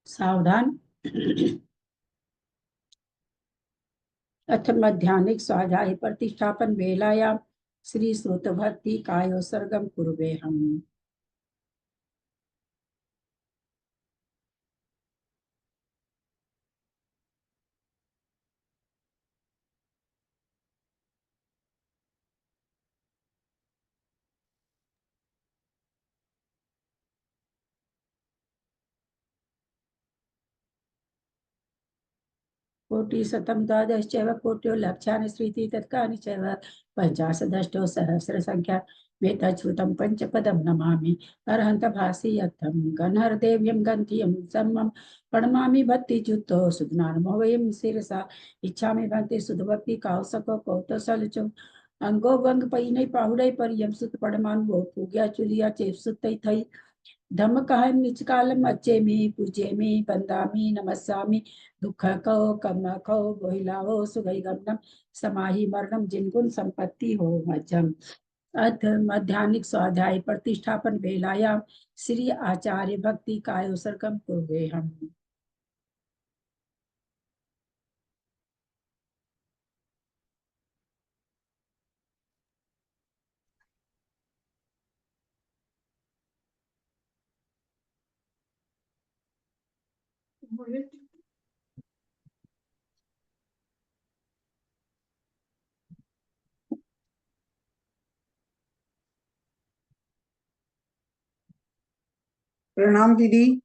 सावधान। अथ मध्याह्निक स्वाध्याय प्रतिष्ठापन वेलायां श्री सूत भक्ति कायोत्सर्गम कुर्वेहम्। कोटिशतं द्वादशैव कोट्यो लक्षानि स्मृति तत्कानि चैव पञ्चाशदष्टो सहस्रसंख्या वेतच्छ्रुतं पंचपदं नमामि अरहन्त भासि यत्थं गणहरदेव्यं गन्धियं सम्मं प्रणमामि भक्तियुक्तो सुज्ञानमो वयं शिरसा इच्छामि भक्ति सुधभक्ति कावसको कौतसलचो अंगो वंग पईनै पाहुडै परियम सुत पड़मान वो पूग्या चुलिया चेप सुतै थई धम्म कहा निचकालम अच्छेमी पूजेमी बंदामी नमस्सामी दुख कहो कम कहो बोहिलाओ सुगई गमनम समाहि मरणम जिनगुण संपत्ति हो मज्जम। अथ मध्याह्निक स्वाध्याय प्रतिष्ठापन वेलायाम श्री आचार्य भक्ति कायोसर्गम कुर्वे हम। प्रणाम दीदी,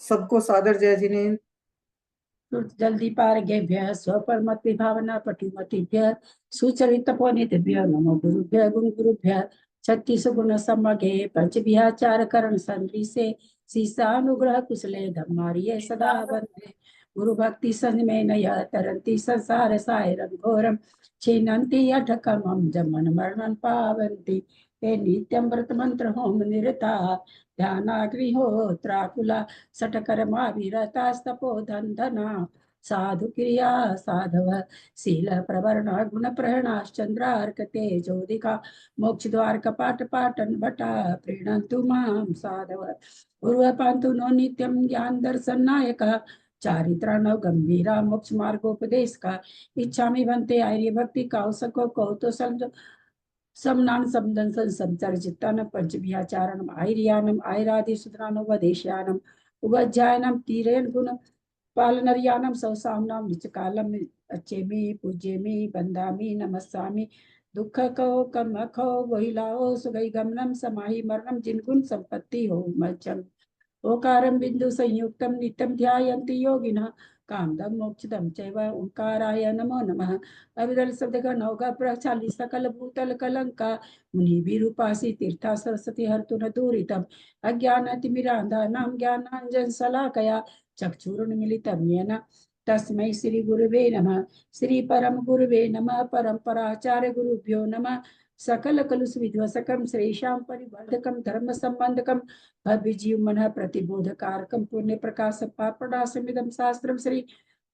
सबको सादर जय जिनेन्द्र। जल्दी पारगेभ्यः स्वपरमत विभावना पठिमतिभ्यः सुचरितपोनितेभ्यः नमो गुरुभ्यः गुरु गुरुभ्यः छत्तीस गुण सम्मगे पंच विहाचार करण संदृशे शीशानुग्रह कुशले धम्मारिये सदा वंदे गुरु भक्ति संग में नय तरंती संसार सायरं घोरम छिन्नन्ति अठकमं जमन मरणं पावन्ति ते नित्यं व्रत मंत्र होम निरता ध्यानाग्निहोत्राकुला सटकर्मा विरतास्तपो धना साधु क्रिया साधव शील प्रवर्ण गुण प्रहणाश्चंद्रार्क तेजोदिका मोक्ष द्वार कपाट पाटन भटा प्रीणन्तु मां साधव गुरु पांतु नो नित्यं ज्ञान दर्शन नायक चारित्राणव गंभीरा मोक्ष मार्गोपदेश का इच्छामि भन्ते आर्य भक्ति कौसको कौतुसम समनान समदंसन संचर्जितान पंचभियाचारणम आर्यानम आयरादि सुतरानुपदेशयानम उवज्जायनम तीरेन गुण पालनर्यानम सौसामनाम निचकालम अच्छेमी पूज्येमी बंदामी नमस्सामी दुख कहो कम खो वहिलाओ सुगई गमनम समाहि मरणम जिनगुण संपत्ति हो मज्जम ओकारं बिंदु संयुक्तं नित्यं ध्यायन्ति योगिनः कामदं मोक्षदं चैव ओंकाराय नमो नमः अविरल शब्द नौका प्रचाली सकल भूतल कलंका मुनि विरूपासी तीर्था सरस्वती हर्तु न दूरितम अज्ञानतिमिरान्धानां ज्ञानाञ्जन शलाकया चक्षुरुन्मीलितं येन तस्मै श्री गुरुवे नमः श्री परम गुरुवे नमः परम्पराचार्य गुरुभ्यो नमः सकल कलुष विध्वसकम श्रेषां परिवर्धकम धर्म संबंधकम भव्य जीव मन प्रतिबोधकारकम पुण्य प्रकाश पापणासमिदम शास्त्रम श्री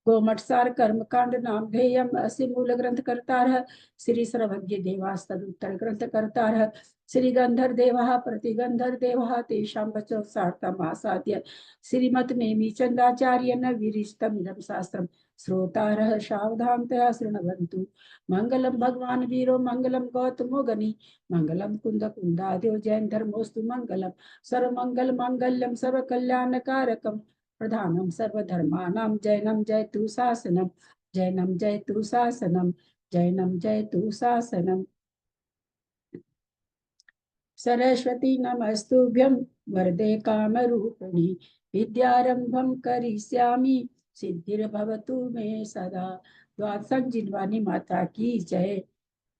गोमठसार कर्मकांड नामधेयम अस्य मूल ग्रंथ करतारः श्री सर्वज्ञ देवास्तदुत्तर ग्रंथ करतारः श्री गंधर देवः प्रतिगंधर देवः तेषां वचो सार्थमासाद्य श्रीमत् नेमि चंदाचार्य न विरिष्टम इदं शास्त्रम श्रोतारः सावधानतया शृण्वन्तु मंगलम भगवान वीरो मंगलम गौतमो गनि मंगलम कुंद कुंदाद्यो जैन धर्मोस्तु मंगलम सर्वमंगल मांगल्यम सर्व कल्याणकारकम प्रधानम सर्वधर्मानां जैनम जयतु शासनम जैनम जयतु शासनम जैनम जयतु शासनम सरस्वती नमस्तुभ्यं वरदे कामरूपिणी विद्यारंभं करिष्यामि सिद्धिर्भवतु मे सदा। द्वादश जिनवानी माता की जय।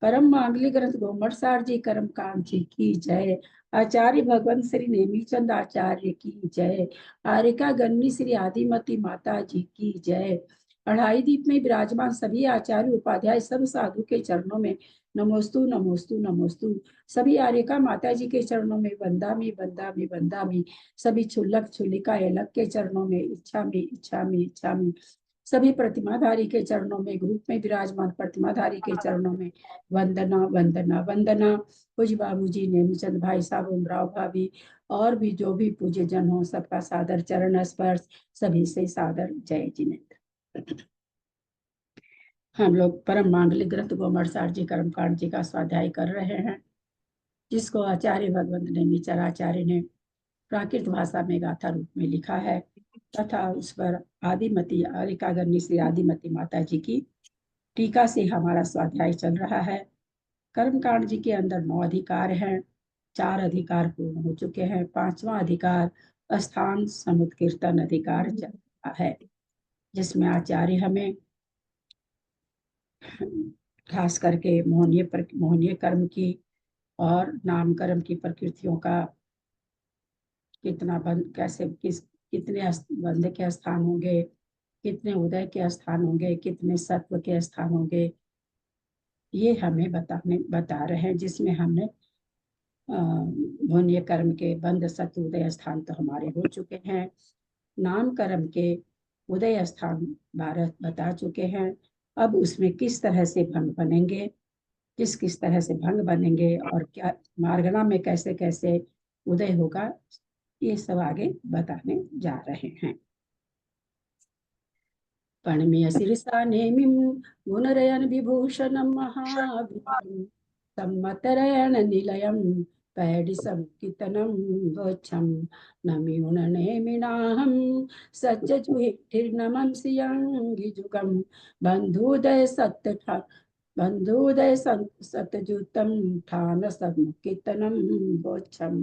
परम मांगलिक ग्रंथ गोमठसार जी कर्मकांड जी की जय। आचार्य भगवंत श्री नेमीचंद आचार्य की जय। आरिका गन्नी श्री आदिमती माता जी की जय। अढ़ाई दीप में विराजमान सभी आचार्य उपाध्याय सब साधु के चरणों में नमोस्तु नमोस्तु नमोस्तु। सभी आर्यका माता जी के चरणों में वंदामी वंदामी वंदामी। सभी छुल्लक छुल्लिका एलक के चरणों में इच्छामी इच्छामी इच्छामी। सभी प्रतिमाधारी के चरणों में, ग्रुप में विराजमान प्रतिमाधारी के चरणों में वंदना वंदना वंदना। पूज्य बाबूजी, नेमीचंद भाई साहब, उमराव भाभी और भी जो भी पूज्य जन हो, सबका सादर चरण स्पर्श, सभी से सादर जय जिनेन्द्र। हम लोग परम मांगलिक ग्रंथ गोमरसार जी कर्मकांड जी का स्वाध्याय कर रहे हैं, जिसको आचार्य भगवंत नेमिचर आचार्य ने प्राकृत भाषा में गाथा रूप में लिखा है, तथा उस पर आदिमती अरिकागर्णी श्री आदिमती माता जी की टीका से हमारा स्वाध्याय चल रहा है। कर्मकांड जी के अंदर 9 अधिकार हैं, 4 अधिकार पूर्ण हो चुके हैं, 5वां अधिकार स्थान समुत्कीर्तन अधिकार चल रहा है, जिसमें आचार्य हमें खास करके मोहनीय कर्म की और नाम कर्म की प्रकृतियों का कितना बंध, कैसे कितने बंध के स्थान होंगे, कितने उदय के स्थान होंगे, कितने सत्व के स्थान होंगे, ये हमें बता रहे हैं, जिसमें हमने मोहनीय कर्म के बंध सत्व उदय स्थान तो हमारे हो चुके हैं, नाम कर्म के उदय स्थान 12 बता चुके हैं। अब उसमें किस तरह से भंग बनेंगे, किस तरह से भंग बनेंगे और क्या मार्गना में कैसे कैसे उदय होगा, ये सब आगे बताने जा रहे हैं। पणमीय शीर्षा नेमिं गुणरयन विभूषणं महावीरं सम्मतरयन निलयं पैडिसं कीर्तनं गोच्छं नमिउन नेमिनाहं सज्जजुहिर्नमं श्रियंगिजुगं बन्धुदय सत्तठा बन्धुदय सतजुतं ठानसं कीर्तनं गोच्छम्।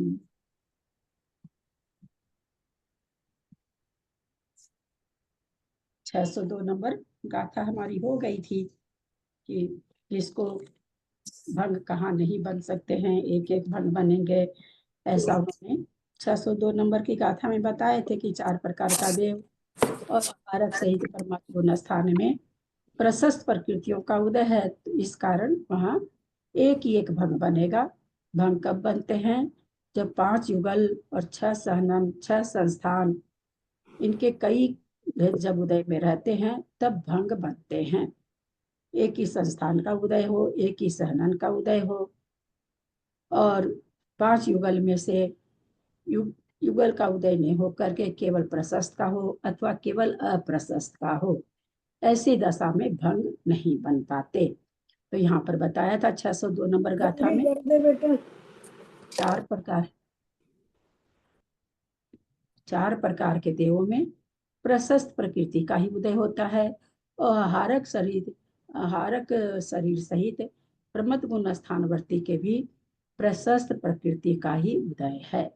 602 नंबर गाथा हमारी हो गई थी कि किसको भंग कहाँ नहीं बन सकते हैं, एक एक भंग बनेंगे, ऐसा उन्होंने 602 नंबर की गाथा में बताए थे कि 4 प्रकार का देव और कारक सहित परमात्मा गुण स्थान में प्रशस्त प्रकृतियों का उदय है, तो इस कारण वहाँ एक ही एक भंग बनेगा। भंग कब बनते हैं? जब 5 युगल और 6 सहनन 6 संस्थान इनके कई भेद जब उदय में रहते हैं तब भंग बनते हैं। एक ही संस्थान का उदय हो, एक ही सहनन का उदय हो, और 5 युगल में से युगल का उदय नहीं हो करके केवल प्रशस्त का हो अथवा केवल अप्रशस्त का हो, ऐसी दशा में भंग नहीं बन पाते। तो यहाँ पर बताया था 602 नंबर गाथा में 4 प्रकार के देवों में प्रशस्त प्रकृति का ही उदय होता है, और हारक शरीर सहित प्रमथ गुण स्थानवर्ती के भी प्रशस्त प्रकृति का ही उदय है,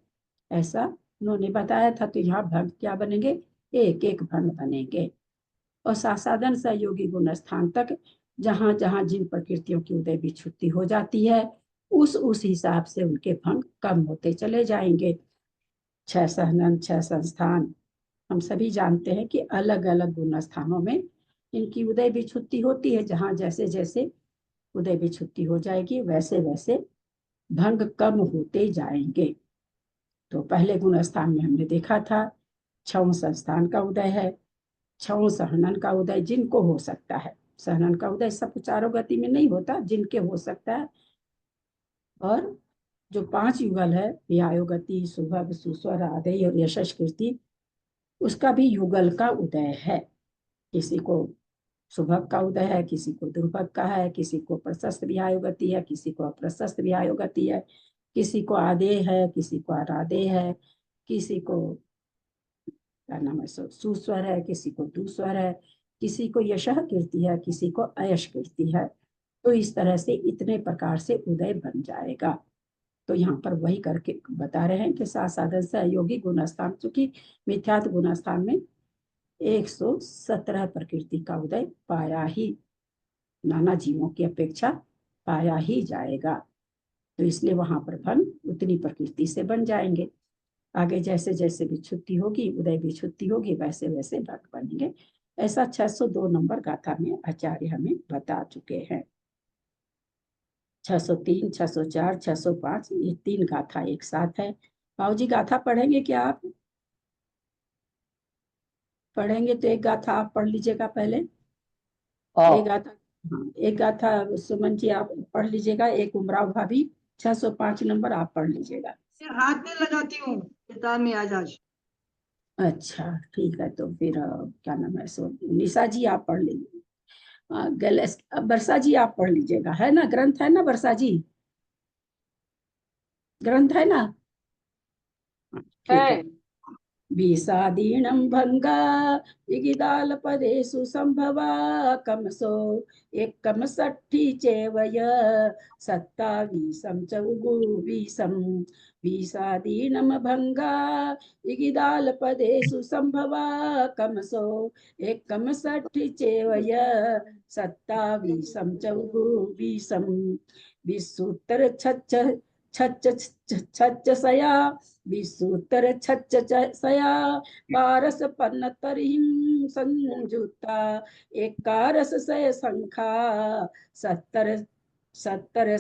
ऐसा उन्होंने बताया था। तो यहाँ भंग क्या बनेंगे? एक एक भंग बनेंगे, और सासाधन सहयोगी गुण स्थान तक जहां जहां जिन प्रकृतियों की उदय विच्छुत्ति हो जाती है, उस हिसाब से उनके भंग कम होते चले जाएंगे। 6 सहनन 6 संस्थान हम सभी जानते हैं कि अलग अलग गुण स्थानों में इनकी उदय विच्छुत्ति होती है, जहां जैसे जैसे उदय विच्छुत्ति हो जाएगी वैसे वैसे भंग कम होते जाएंगे। तो पहले गुण स्थान में हमने देखा था 6 संस्थान का उदय है, 6 सहनन का उदय जिनको हो सकता है, सहनन का उदय सब चारों गति में नहीं होता, जिनके हो सकता है। और जो 5 युगल है, व्यायोगति सुभग सुस्वर आदि और यशस कीर्ति, उसका भी युगल का उदय है। किसी को सुभग का उदय है, किसी को दुर्भग का है, किसी को प्रशस्त व्यायोगति है, किसी को अप्रशस्त व्यायोगति है, किसी को आदेय है, किसी को अरादेय है, किसी को क्या नाम है सुस्वर है, किसी को दुस्वर है, किसी को यशः कीर्ति है, किसी को अयश कीर्ति है। तो इस तरह से इतने प्रकार से उदय बन जाएगा। तो यहाँ पर वही करके बता रहे हैं कि साधन सहयोगी गुणस्थान, चूंकि मिथ्यात्व गुणस्थान में 117 प्रकृति का उदय पाया ही नाना जीवों की अपेक्षा पाया ही जाएगा, तो इसलिए वहां पर भंग उतनी प्रकृति से बन जाएंगे। आगे जैसे जैसे विच्छुत्ति होगी, उदय विच्छुत्ति होगी, वैसे वैसे भंग बनेंगे। ऐसा 602 नंबर गाथा में आचार्य हमें बता चुके हैं। 603 604 605 ये 3 गाथा एक साथ है। बाबूजी गाथा पढ़ेंगे क्या आप? पढ़ेंगे तो एक गाथा आप पढ़ लीजिएगा पहले। एक हाँ। गाथा, हाँ एक गाथा सुमन जी आप पढ़ लीजिएगा, एक उमराव भाभी 605 नंबर आप पढ़ लीजिएगा। फिर हाथ नहीं लगाती हूँ किताब में आज। अच्छा ठीक है, तो फिर क्या नाम है सो निशा जी आप पढ़ लीजिए। वर्षा जी आप पढ़ लीजिएगा, है ना ग्रंथ है ना वर्षा जी, ग्रंथ है ना? हाँ, ठीक है। है। विषादीनं भंगा इगिदालपदेषु संभवा कमसो एकम सट्ठी चेवय सत्तावीसं च उगुवीसं। विषादीनं भंगा इगिदालपदेषु संभवा कमसो एकम सट्ठी चेवय सत्तावीसं च उगुवीसं। विसूत्र छच्च छच्च छच्च सया विसूत्र छच्च सया बारस पन्नतरिं संयुक्ता एकारस सय संखा सत्तर सत्तर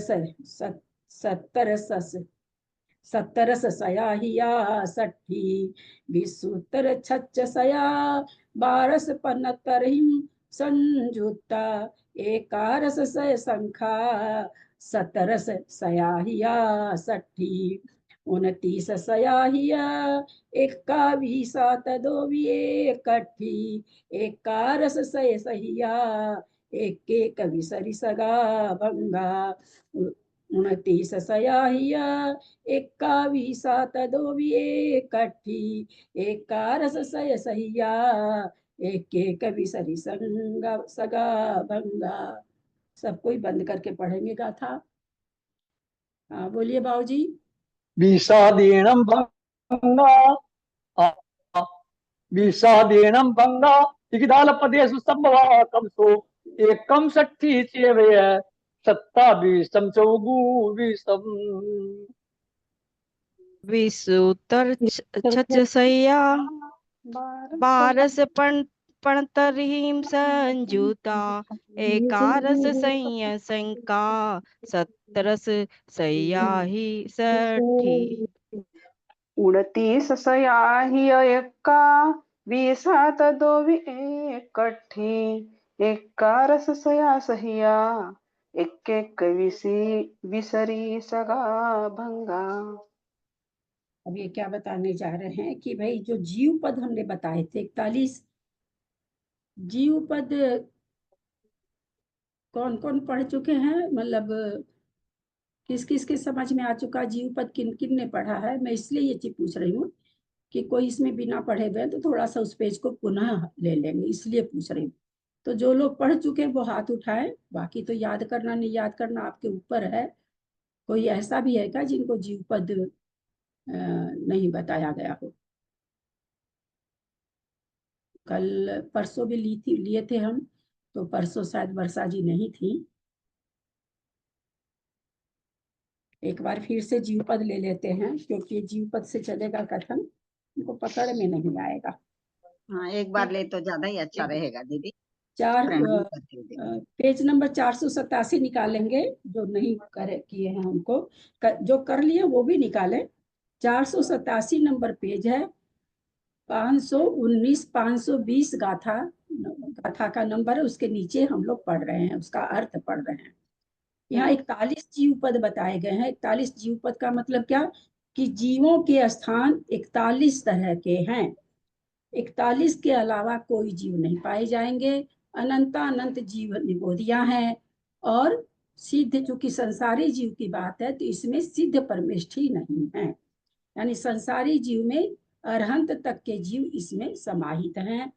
सत्तर सत्तरस सया हिया सठी विसूत्र छच्च सया बारस पन्नतरिं संयुक्ता एकारस सय संखा सत्तरस सया हिया सठी 29 सयाहिया इक्कावीसा तदोवी एकठी एकारस सय सहिया एक एक विसरि सगा भंगा 29 सयाहिया इक्कावीसा तदोवी एकठी एकारस सय सहिया एक एक विसरि संगा सगा भंगा। सब कोई बंद करके पढ़ेंगे गाथा। हाँ बोलिए बाबूजी। विषादीनं भंगा। विषादीनं भंगा इगिदालपदेषु संभवा कमसो एकम सट्ठी चेवय सत्तावीसं च उगुवीसं। विसूतर छचसया बारस पणतरीं संयुता एकारस संका सत्तरस सयाही सठी 29 सयाही एक्का विसात दोवी एकठी एकारस सया सहिया एक एक विसरी सगा भंगा। अब ये क्या बताने जा रहे हैं कि भाई जो जीव पद हमने बताए थे 41 जीव पद कौन कौन पढ़ चुके हैं, मतलब किस किस के समझ में आ चुका जीव पद, किन किन ने पढ़ा है? मैं इसलिए ये चीज पूछ रही हूँ कि कोई इसमें बिना पढ़े हुए हैं तो थोड़ा सा उस पेज को पुनः ले लेंगे, इसलिए पूछ रही हूँ। तो जो लोग पढ़ चुके हैं वो हाथ उठाएं, बाकी तो याद करना नहीं याद करना आपके ऊपर है। कोई ऐसा भी है क्या जिनको जीव पद नहीं बताया गया हो? कल परसों भी लिए थे हम, तो परसों शायद वर्षा जी नहीं थी। एक बार फिर से जीव पद ले लेते हैं, क्योंकि जीव पद से चलेगा कथन, उनको पकड़ में नहीं आएगा। हाँ एक बार ले तो ज्यादा ही अच्छा रहेगा दीदी। चार प्रणाम करती हूँ दीदी। पेज नंबर 487 निकालेंगे, जो नहीं करे किए हैं उनको, जो कर लिए वो भी निकालें। 487 नंबर पेज है, 519 520 गाथा गाथा का नंबर है, उसके नीचे हम लोग पढ़ रहे हैं, उसका अर्थ पढ़ रहे हैं। यहाँ 41 जीव पद बताए गए हैं। 41 जीव पद का मतलब क्या कि जीवों के स्थान 41 तरह के हैं, 41 के अलावा कोई जीव नहीं पाए जाएंगे। अनंत जीव निगोदियां हैं। और सिद्ध, चूंकि संसारी जीव की बात है तो इसमें सिद्ध परमेष्ठी नहीं है, यानी संसारी जीव में अरहंत तक के जीव इसमें समाहित हैं।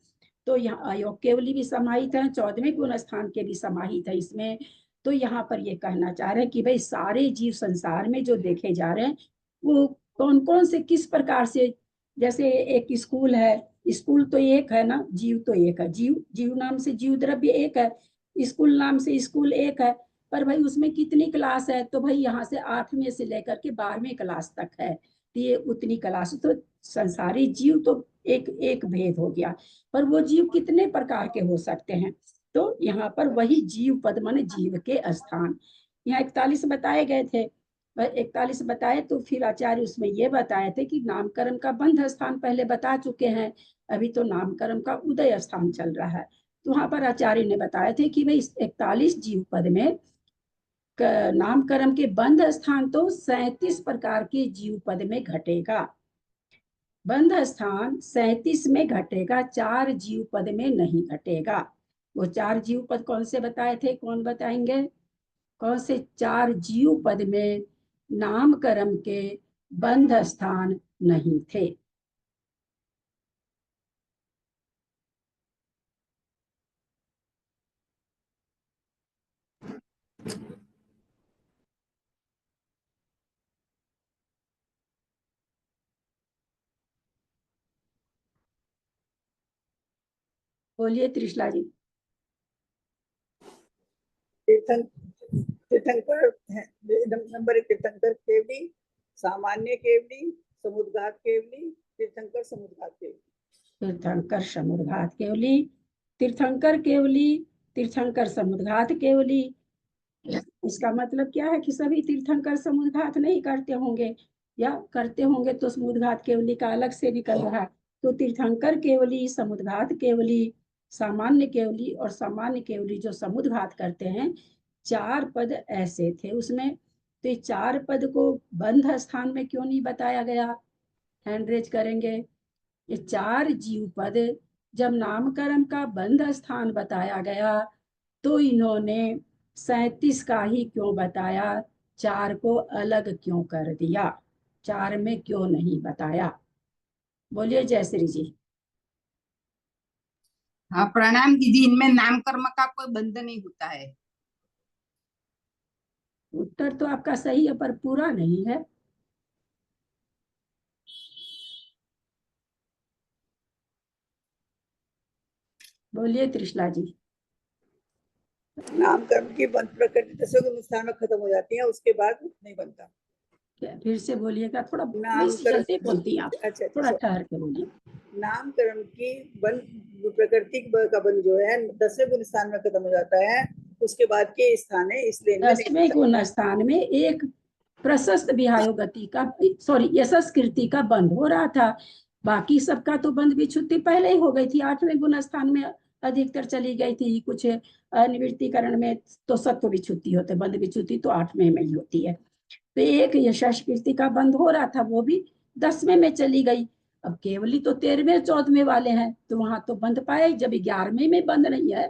तो यहाँ अयोग केवली भी समाहित है, 14वें गुण स्थान के भी समाहित है इसमें। तो यहाँ पर ये कहना चाह रहे हैं कि भाई सारे जीव संसार में जो देखे जा रहे हैं वो कौन कौन से किस प्रकार से, जैसे एक स्कूल है, स्कूल तो एक है ना, जीव तो एक है, जीव जीव नाम से जीव द्रव्य एक है, स्कूल नाम से स्कूल एक है। पर भाई उसमें कितनी क्लास है? तो भाई यहाँ से 8वें से लेकर के 12वें क्लास तक है, तो ये उतनी क्लास। तो संसारी जीव तो एक एक भेद हो गया, पर वो जीव कितने प्रकार के हो सकते हैं? तो यहाँ पर वही जीव पद माने जीव के स्थान। यहाँ 41 बताए गए थे, 41 बताए तो फिर आचार्य उसमें ये बताए थे कि नामकरण का बंध स्थान पहले बता चुके हैं, अभी तो नामकरण का उदय स्थान चल रहा है। तो वहां पर आचार्य ने बताए थे कि भाई 41 जीव पद में नामकरण के बंध स्थान तो 37 प्रकार के जीव पद में घटेगा, बंध स्थान 37 में घटेगा, 4 जीव पद में नहीं घटेगा। वो 4 जीव पद कौन से बताए थे, कौन बताएंगे? कौन से 4 जीव पद में नामकरण के बंध स्थान नहीं थे? बोलिए त्रिशला जी। तीर्थंकर है, नंबर 1 तीर्थंकर केवली, सामान्य केवली, समुद्घात केवली, तीर्थंकर समुद्घात केवली। तीर्थंकर समुद्घात केवली, तीर्थंकर केवली, तीर्थंकर समुद्घात केवली। इसका मतलब क्या है कि सभी तीर्थंकर समुद्घात नहीं करते होंगे, या करते होंगे तो समुद्घात केवली का अलग से निकल रहा है। तो तीर्थंकर केवली, समुद्घात केवली, सामान्य केवली और सामान्य केवली जो समुद्घात करते हैं, 4 पद ऐसे थे उसमें। तो ये 4 पद को बंध स्थान में क्यों नहीं बताया गया? हैंड रेज करेंगे। ये 4 जीव पद जब नामकरण का बंध स्थान बताया गया तो इन्होंने 37 का ही क्यों बताया, 4 को अलग क्यों कर दिया, 4 में क्यों नहीं बताया? बोलिए जयश्री जी। हाँ प्रणाम दीदी, इनमें नाम कर्म का कोई बंध नहीं होता है। उत्तर तो आपका सही है पर पूरा नहीं है। बोलिए त्रिशला जी। नामकरण की बंध प्रकृति 10 गुण स्थान में खत्म हो जाती है, उसके बाद नहीं बनता। फिर से बोलिएगा, थोड़ा नामकरण जल्दी बोलती हैं आप, अच्छा थोड़ा अच्छा, ठहर के बोलिए। नामकरण की बंध प्रकृति का बंध जो है 10वें गुण स्थान में खत्म हो जाता है, उसके बाद के स्थान है, इसलिए इनमें नहीं 10वें गुण स्थान में एक प्रशस्त विहायो गति का, सॉरी यशस्कृति का बंध हो रहा था। बाकी सबका तो बंध विच्छुत्ति पहले ही हो गई थी, 8वें गुण स्थान में अधिकतर चली गई थी। कुछ निवृत्तिकरण में तो सत्व विच्छुत्ति होते, बंध विच्छुत्ति तो 8वें में ही होती है। तो एक यशस्कृति का बंध हो रहा था, वो भी 10वें में चली गई। अब केवली तो 13वें 14वें वाले हैं, तो वहां तो बंध पाए। जब 11वें में बंध नहीं है,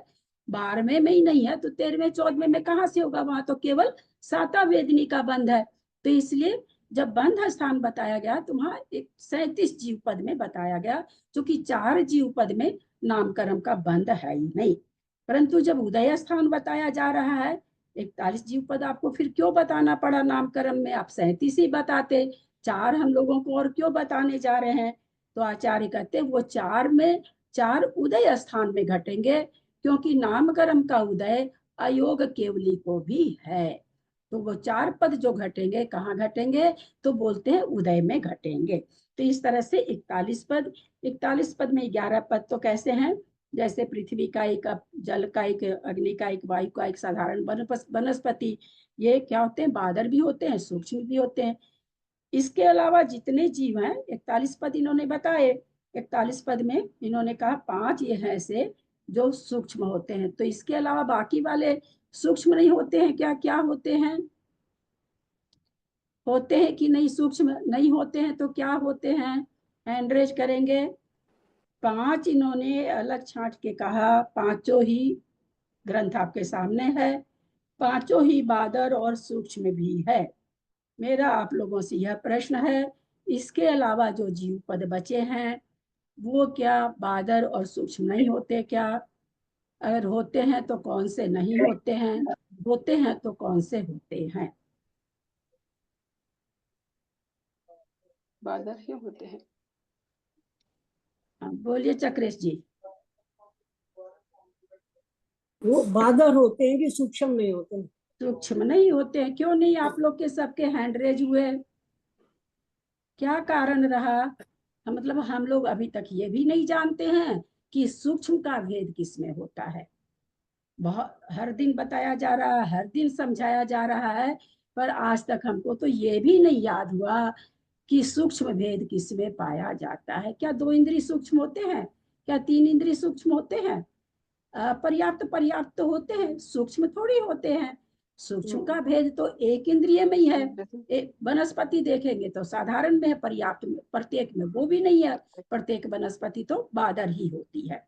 12वें में ही नहीं है, तो 13वें 14वें में कहाँ से होगा? वहां तो केवल साता वेदनी का बंध है। तो इसलिए जब बंध स्थान बताया गया तो वहां एक 37 जीव पद में बताया गया, जो कि 4 जीव पद में नामकरण का बंध है ही नहीं। परंतु जब उदय स्थान बताया जा रहा है, 41 जीव पद आपको फिर क्यों बताना पड़ा नामकरण में? आप 37 ही बताते, 4 हम लोगों को और क्यों बताने जा रहे हैं? तो आचार्य कहते वो 4 में 4 उदय स्थान में घटेंगे, क्योंकि नामकरण का उदय अयोग केवली को भी है। तो वो 4 पद जो घटेंगे, कहाँ घटेंगे? तो बोलते हैं उदय में घटेंगे। तो इस तरह से 41 पद में 11 पद तो कैसे हैं? जैसे पृथ्वी का एक, जल का एक, अग्नि का एक, वायु का एक, साधारण वनस्पति, ये क्या होते हैं? बादर भी होते हैं, सूक्ष्म भी होते हैं। इसके अलावा जितने जीव हैं, 41 पद इन्होंने बताए। 41 पद में इन्होंने कहा 5 ये हैं ऐसे जो सूक्ष्म होते हैं। तो इसके अलावा बाकी वाले सूक्ष्म नहीं होते हैं क्या? क्या होते हैं? होते हैं कि नहीं? सूक्ष्म नहीं होते हैं तो क्या होते हैं? हैंड रेज करेंगे। 5 इन्होंने अलग छांट के कहा, पांचों ही ग्रंथ आपके सामने है, पांचों ही बादर और सूक्ष्म भी है। मेरा आप लोगों से यह प्रश्न है, इसके अलावा जो जीव पद बचे हैं वो क्या बादर और सूक्ष्म नहीं होते क्या? अगर होते हैं तो कौन से नहीं होते हैं? होते हैं तो कौन से होते हैं? बादर ही होते हैं। बोलिए चक्रेश जी। वो बादर होते हैं कि सूक्ष्म नहीं होते हैं? सूक्ष्म नहीं होते हैं। क्यों नहीं? आप लोग के सबके हैंड रेज हुए, क्या कारण रहा? मतलब हम लोग अभी तक ये भी नहीं जानते हैं कि सूक्ष्म का भेद किसमें होता है। बहुत हर दिन बताया जा रहा है, हर दिन समझाया जा रहा है पर आज तक हमको तो ये भी नहीं याद हुआ कि सूक्ष्म भेद किसमें पाया जाता है। क्या 2 इंद्रिय सूक्ष्म होते हैं? क्या 3 इंद्रिय सूक्ष्म होते हैं? पर्याप्त पर्याप्त तो होते हैं, सूक्ष्म थोड़ी होते हैं। सूक्ष्म का भेद तो एक इंद्रिय में ही है। एक वनस्पति देखेंगे तो साधारण में है, पर्याप्त में, प्रत्येक में वो भी नहीं है। प्रत्येक वनस्पति तो बादर ही होती है।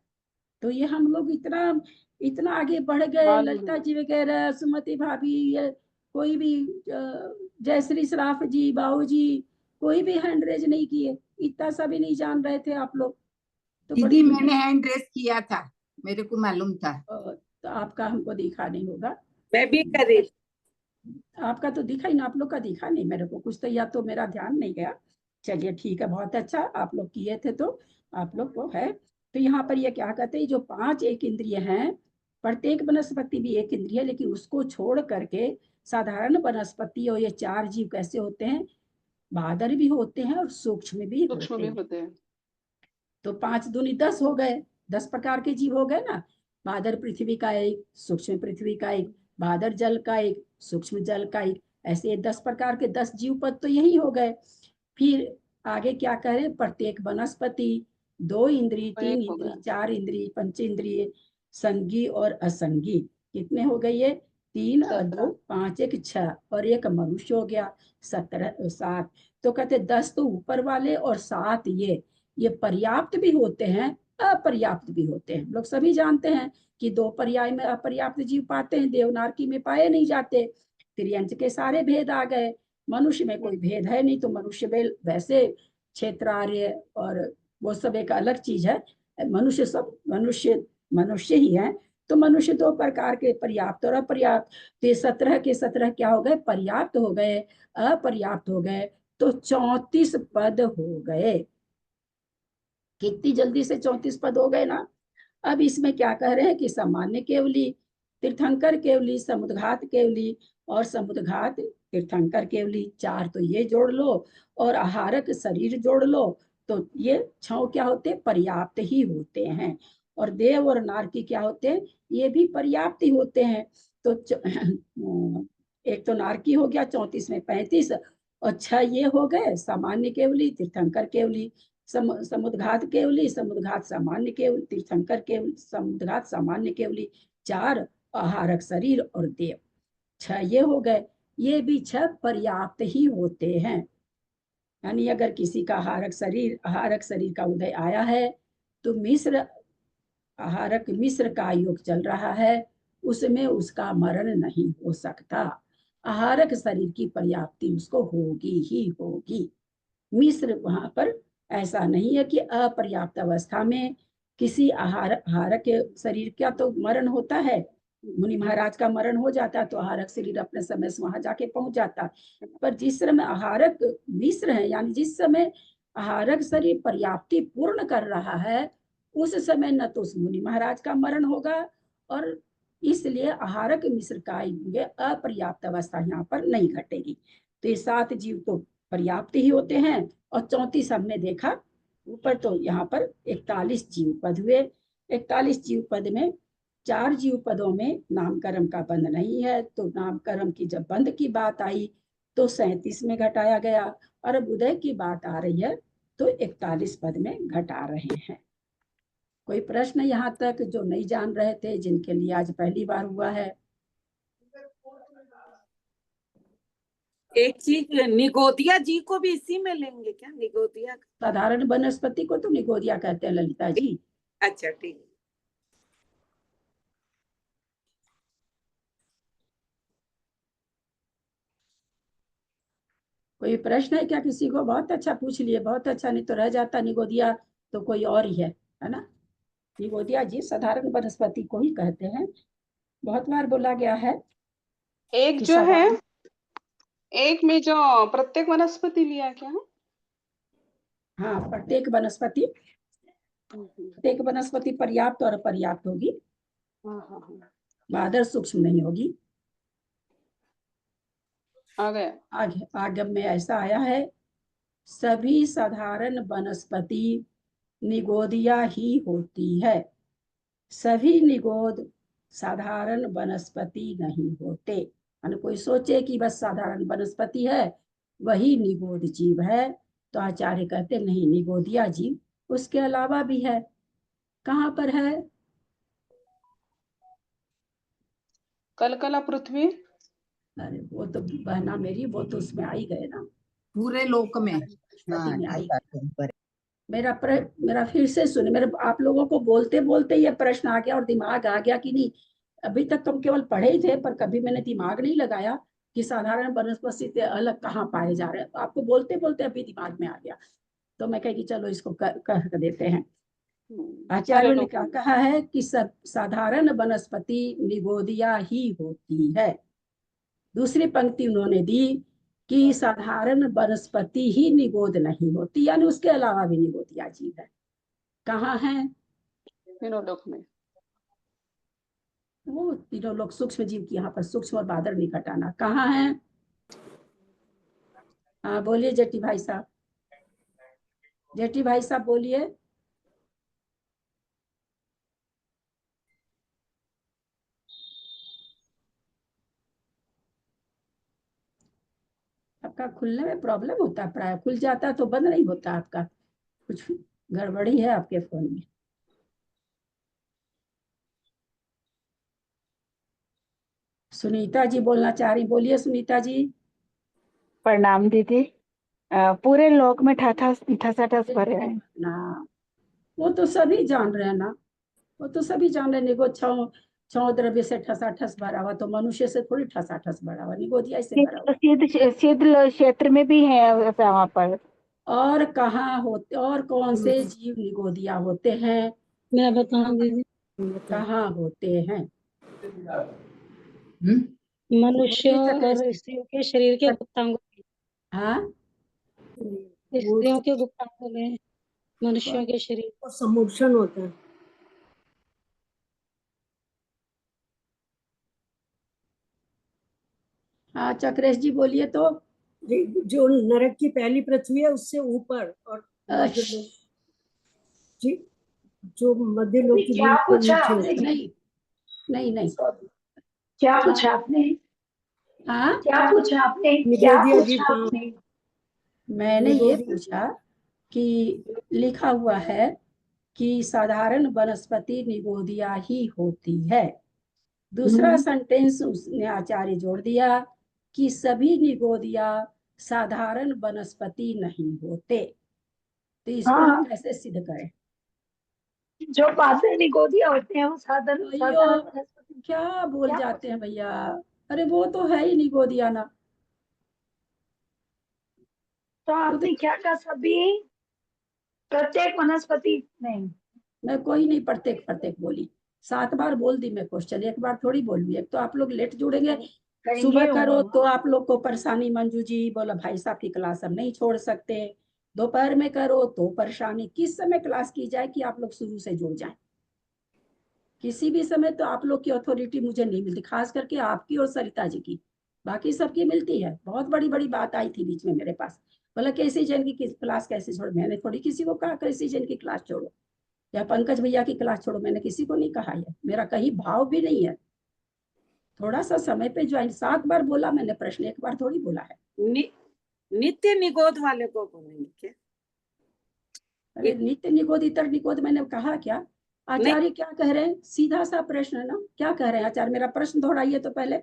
तो ये हम लोग इतना इतना आगे बढ़ गए, ललिता जी वगैरह, सुमति भाभी, ये कोई भी जयश्री श्राफ जी, बाबू जी, कोई भी हैंड रेज नहीं किए। इतना सा भी नहीं जान रहे थे आप लोग। तो दीदी मैंने हैंड रेस किया था, मेरे को मालूम था। तो आपका हमको दिखा नहीं होगा। मैं भी कर रही आपका तो दिखा ही ना, आप लोग का दिखा नहीं मेरे को कुछ, तो या तो मेरा ध्यान नहीं गया। चलिए ठीक है, बहुत अच्छा, आप लोग किए थे तो आप लोग को है। तो यहाँ पर ये क्या कहते हैं, जो 5 एक इंद्रिय हैं, प्रत्येक वनस्पति भी एक इंद्रिय है, लेकिन उसको छोड़ करके साधारण वनस्पति और ये 4 जीव कैसे होते हैं, बादर भी होते हैं और सूक्ष्म भी होते हैं। तो 5 दूनी 10 हो गए, 10 प्रकार के जीव हो गए ना। बादर पृथ्वी का एक, सूक्ष्म पृथ्वी का एक, बादर जल का एक, सूक्ष्म जल का एक, ऐसे 10 प्रकार के 10 जीव पद तो यही हो गए। फिर आगे क्या कह रहे हैं, प्रत्येक वनस्पति 2 इंद्रिय, 3 इंद्रिय, 4 इंद्रिय, पंच इंद्रिय, संगी और असंगी। कितने हो गए ये? 3 और 2 5 1 6 और एक मनुष्य हो गया 17 7। तो कहते 10 तो ऊपर वाले और 7 ये पर्याप्त भी होते हैं, अपर्याप्त भी होते हैं। लोग सभी जानते हैं कि 2 पर्याय में अपर्याप्त जीव पाते हैं, देवनारकी में पाए नहीं जाते। त्रियंच के सारे भेद आ गए, मनुष्य में कोई भेद है नहीं। तो मनुष्य वैसे क्षेत्रार्य और वो सब एक अलग चीज है। मनुष्य सब मनुष्य ही है। तो मनुष्य 2 प्रकार के, पर्याप्त और अपर्याप्त। तो 17 के 17 क्या हो गए, पर्याप्त हो गए, अपर्याप्त हो गए। तो 34 पद हो गए। कितनी जल्दी से 34 पद हो गए ना। अब इसमें क्या कह रहे हैं कि सामान्य केवली, तीर्थंकर केवली, समुद्घात केवली और समुद्घात तीर्थंकर केवली, 4 तो ये जोड़ लो और आहारक शरीर जोड़ लो। तो ये 6 क्या होते हैं, पर्याप्त ही होते हैं। और देव और नारकी क्या होते हैं, ये भी पर्याप्त ही होते हैं। तो एक तो नारकी हो गया 34 में 35, और 6 ये हो गए सामान्य केवली, तीर्थंकर केवली, समुद्घात केवली, समुद्घात सामान्य केवली, तीर्थंकर केवली, समुद्घात सामान्य केवली, 4 आहारक शरीर और देव, 6 ये हो गए। ये भी 6 पर्याप्त ही होते हैं। यानी अगर किसी का आहारक शरीर का उदय आया है, तो मिश्र का योग चल रहा है, उसमें उसका मरण नहीं हो सकता। आहारक शरीर की पर्याप्ति उसको होगी ही होगी। मिश्र वहां पर ऐसा नहीं है कि अपर्याप्त अवस्था में किसी आहारक शरीर का तो मरण होता है। मुनि महाराज का मरण हो जाता है तो आहारक शरीर अपने समय से वहां जाके पहुंच जाता है। पर जिस समय आहारक मिश्र है, यानी जिस समय आहारक शरीर पर्याप्ति पूर्ण कर रहा है, उस समय न तो उस मुनि महाराज का मरण होगा, और इसलिए आहारक मिश्र का अपर्याप्त अवस्था यहाँ पर नहीं घटेगी। तो ये 7 जीव तो पर्याप्त ही होते हैं। और 34 हमने देखा ऊपर, तो यहाँ पर 41 जीव पद हुए। 41 जीव पद में 4 जीव पदों में नामकर्म का बंध नहीं है। तो नामकर्म की जब बंध की बात आई तो 37 में घटाया गया, और अब उदय की बात आ रही है तो 41 पद में घटा रहे हैं। कोई प्रश्न यहाँ तक जो नहीं जान रहे थे, जिनके लिए आज पहली बार हुआ है? एक चीज, निगोदिया जी को भी इसी में लेंगे क्या? निगोदिया साधारण वनस्पति को तो निगोदिया कहते हैं ललिता जी। अच्छा ठीक। कोई प्रश्न है क्या किसी को? बहुत अच्छा पूछ लिए, बहुत अच्छा, नहीं तो रह जाता निगोदिया तो कोई और ही है ना। निगोदिया जी साधारण वनस्पति को ही कहते हैं। बहुत बार बोला गया है एक कि जो है, एक में जो प्रत्येक वनस्पति लिया क्या है? हाँ, प्रत्येक वनस्पति पर्याप्त और अपर्याप्त होगी। बादर सूक्ष्म नहीं होगी। आगे आगे में ऐसा आया है, सभी साधारण वनस्पति निगोदिया ही होती है, सभी निगोद साधारण वनस्पति नहीं होते। यानी कोई सोचे कि बस साधारण वनस्पति है वही निगोद जीव है, तो आचार्य कहते नहीं, निगोदिया जीव उसके अलावा भी है। कहाँ पर है? कलकला पृथ्वी। अरे वो तो बहना मेरी, वो तो उसमें आई गए ना, पूरे लोक में। वनस्पति हाँ में आई। इस बात के ऊपर। मेरा फिर से सुने, मेरे आप लोगों को बोलते बोलते ये प्रश्न आ गया और दिमाग आ गया कि नहीं। अभी तक तुम केवल पढ़े ही थे, पर कभी मैंने दिमाग नहीं लगाया कि साधारण वनस्पति से अलग कहाँ पाए जा रहे हैं। तो आपको बोलते बोलते अभी दिमाग में आ गया, तो मैं कही कि चलो इसको कह देते हैं। आचार्यों ने क्या कहा है कि सब साधारण वनस्पति निगोदिया ही होती है। दूसरी पंक्ति उन्होंने दी कि साधारण वनस्पति ही निगोद नहीं होती, यानी उसके अलावा भी निगोदिया जीव है। कहाँ है? तीनों लोक में। वो तीनों लोग सूक्ष्म जीव की, यहाँ पर सूक्ष्म और बादर नहीं घटाना। कहाँ है? हाँ बोलिए जेठी भाई साहब, जेठी भाई साहब बोलिए। आपका खुलने में प्रॉब्लम होता है, प्राय खुल जाता है तो बंद नहीं होता आपका, कुछ गड़बड़ी है आपके फोन में। सुनीता जी बोलना चाह रही, बोलिए सुनीता जी। प्रणाम दीदी। पूरे लोक में ठसाठस भरे हैं। ना वो तो सभी जान रहे हैं ना, वो तो सभी जान रहे हैं। निगो छौ द्रव्य से ठसाठस भरा हुआ, तो मनुष्य से थोड़ी ठसाठस भरा हुआ, निगोदिया से भरा हुआ। सिद्ध क्षेत्र में भी है ऐसा वहाँ पर। और कहाँ होते, और कौन से जीव निगोदिया होते हैं? मैं बताऊं दीदी, कहाँ होते हैं? मनुष्य बोलिए चक्रेश और जी। स्त्रियों के शरीर के गुप्तांगों हाँ में, स्त्रियों के गुप्तांगों में मनुष्यों के शरीर और समुक्षण होता है। हाँ चक्रेश जी बोलिए तो। जो नरक की पहली पृथ्वी है उससे ऊपर, और मध्य लोक जी, जो मध्य लोक की क्या बिल्कुल पूछा नीचे आपने? होता है। नहीं नहीं क्या पूछा आपने? हाँ क्या पूछा आपने? क्या निगोदिया जीव पूछा कहाँ? आपने? मैंने ये पूछा कि लिखा हुआ है कि साधारण वनस्पति निगोदिया ही होती है। दूसरा सेंटेंस उसने आचार्य जोड़ दिया कि सभी निगोदिया साधारण वनस्पति नहीं होते। तो इसको हम कैसे सिद्ध करें? जो पात्र निगोदिया होते हैं वो साधारण अयो वनस्पति। क्या बोल जाते हैं भैया, अरे वो तो है ही निगोदिया ना। तो आपने क्या कहा? सभी प्रत्येक वनस्पति नहीं। मैं कोई नहीं प्रत्येक प्रत्येक बोली, 7 बार बोल दी मैं क्वेश्चन, एक बार थोड़ी बोल दी। एक तो आप लोग लेट जुड़ेंगे, सुबह करो तो आप लोग को परेशानी। मंजू जी बोला भाई साहब की क्लास हम नहीं छोड़ सकते, दोपहर में करो तो परेशानी। किस समय क्लास की जाए कि आप लोग शुरू से जुड़ जाएं? किसी भी समय तो आप लोग की अथॉरिटी मुझे नहीं मिलती, खास करके आपकी और सरिता जी की। बाकी सबकी मिलती है। बहुत बड़ी बड़ी बात आई थी बीच में मेरे पास, बोला कैसी जैन की क्लास कैसे छोड़ो। मैंने थोड़ी किसी को कहा कैसी जैन की क्लास छोड़ो या पंकज भैया की क्लास छोड़ो, मैंने किसी को नहीं कहा है, मेरा कहीं भाव भी नहीं है। थोड़ा सा समय पे ज्वाइन, 7 बार बोला मैंने प्रश्न, एक बार थोड़ी बोला है। नित्य निगोद वाले को बोलेंगे क्या? अरे नित्य निगोद इतर निगोद मैंने कहा क्या? आचार्य क्या कह रहे हैं? सीधा सा प्रश्न है ना, क्या कह रहे हैं आचार्य? मेरा प्रश्न दोहराइए तो पहले।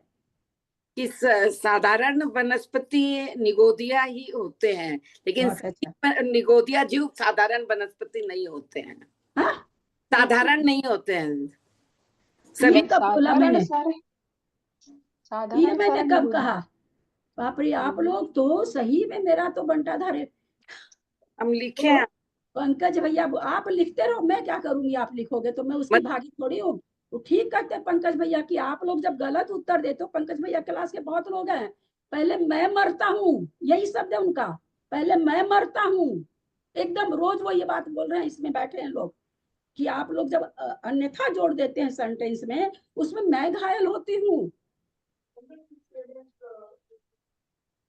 कि साधारण वनस्पति निगोदिया ही होते हैं, लेकिन निगोदिया जीव साधारण वनस्पति नहीं होते हैं। हाँ? साधारण नहीं होते हैं सभी। कब बोला मैंने? ये मैंने कब कहा? बाप रे, आप लोग तो सही में मेरा तो बंटाधार है। हम लिखे हैं। पंकज भैया आप लिखते रहो, मैं क्या करूंगी? आप लिखोगे तो मैं उसकी भागी थोड़ी हूँ। तो ठीक करते हैं पंकज भैया कि आप लोग जब गलत उत्तर देते हो, पंकज भैया क्लास के बहुत लोग हैं, पहले मैं मरता हूँ, यही शब्द है उनका, पहले मैं मरता हूँ। एकदम रोज वो ये बात बोल रहे हैं, इसमें बैठे हैं लोग, कि आप लोग जब अन्यथा जोड़ देते हैं सेंटेंस में, उसमें मैं घायल होती हूँ।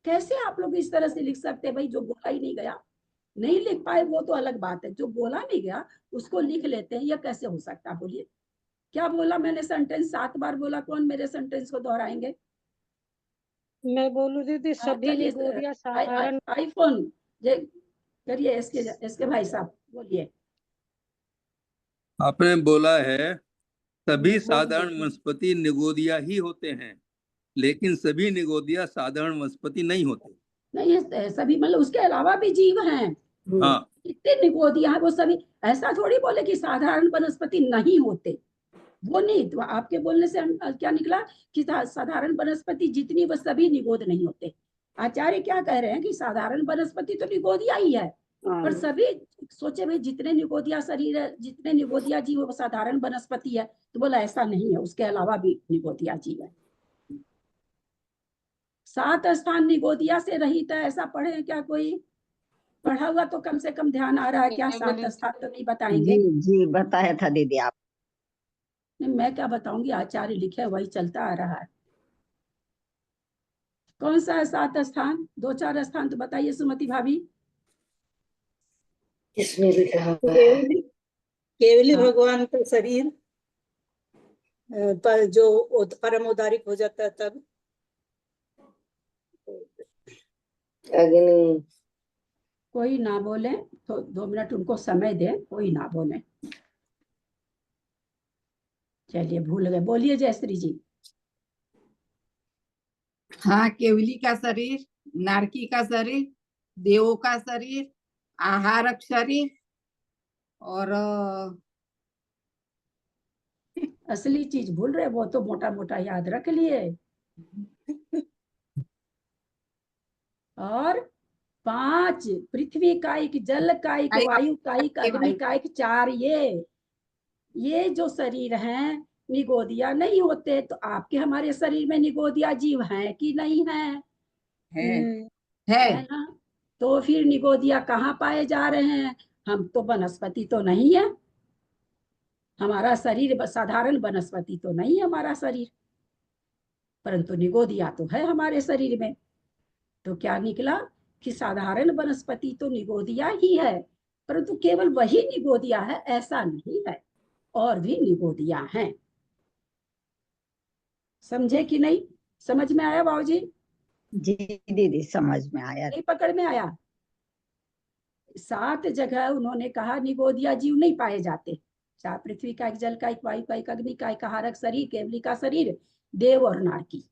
कैसे आप लोग इस तरह से लिख सकते हैं? भाई जो बोला ही नहीं गया, नहीं लिख पाए वो तो अलग बात है, जो बोला नहीं गया उसको लिख लेते हैं, यह कैसे हो सकता है? बोलिए क्या बोला मैंने? सेंटेंस 7 बार बोला, कौन मेरे सेंटेंस को दोहराएंगे? मैं बोलूं दीदी, सभी चलिए, निगोदिया साधारण आईफोन जे करिए, इसके भाई साहब बोलिए। आपने बोला है सभी बोलिए। साधारण वनस्पति निगोदिया ही होते हैं, लेकिन सभी निगोदिया साधारण वनस्पति नहीं होते। नहीं, सभी मतलब उसके अलावा भी जीव हैं। हाँ, कितने निगोदिया हैं वो सभी। ऐसा थोड़ी बोले कि साधारण वनस्पति नहीं होते, वो नहीं। तो आपके बोलने से हम क्या निकला कि साधारण वनस्पति जितनी वो सभी निगोद नहीं होते। आचार्य क्या कह रहे हैं कि साधारण वनस्पति तो निगोदिया ही है, पर सभी सोचे भाई जितने निगोदिया शरीर है, जितने निगोदिया जीव वो साधारण वनस्पति है। तो बोला ऐसा नहीं है, उसके अलावा भी निगोदिया जीव है। 7 स्थान निगोदिया से रहित है, ऐसा पढ़े क्या कोई? पढ़ा हुआ तो कम से कम ध्यान आ रहा है क्या? 7 स्थान तो नहीं बताएंगे। जी जी बताया था दीदी आप। नहीं, मैं क्या बताऊंगी, आचार्य लिखे वही चलता आ रहा है। कौन सा है 7 स्थान? 2-4 स्थान तो बताइए सुमति भाभी। इसमें लिखा है केवली हाँ। भगवान का शरीर पर जो परम उदारिक हो जाता है तब। अग्नि कोई ना बोले तो 2 मिनट उनको समय दे, कोई ना बोले। चलिए भूल गए, बोलिए जयश्री जी। हाँ, केवली का शरीर, नारकी का शरीर, देवों का शरीर, आहारक शरीर और असली चीज भूल रहे, वो तो मोटा मोटा याद रख लिए। और 5 पृथ्वी कायिक, जल कायिक, वायु कायिक, अग्नि कायिक, 4 ये जो शरीर हैं निगोदिया नहीं होते। तो आपके हमारे शरीर में निगोदिया जीव हैं कि नहीं है? है ना? तो फिर निगोदिया कहाँ पाए जा रहे हैं? हम तो वनस्पति तो नहीं है, हमारा शरीर साधारण वनस्पति तो नहीं है हमारा शरीर, परंतु निगोदिया तो है हमारे शरीर में। तो क्या निकला कि साधारण वनस्पति तो निगोदिया ही है, परंतु केवल वही निगोदिया है ऐसा नहीं है, और भी निगोदिया हैं। समझे कि नहीं? समझ में आया बाबूजी? जी दीदी समझ में आया। नहीं पकड़ में आया? 7 जगह उन्होंने कहा निगोदिया जीव नहीं पाए जाते। 4 पृथ्वी का, एक जल का, एक वायु का, एक अग्नि का, एक आहारक शरीर, केवली का शरीर, देव और नारकी।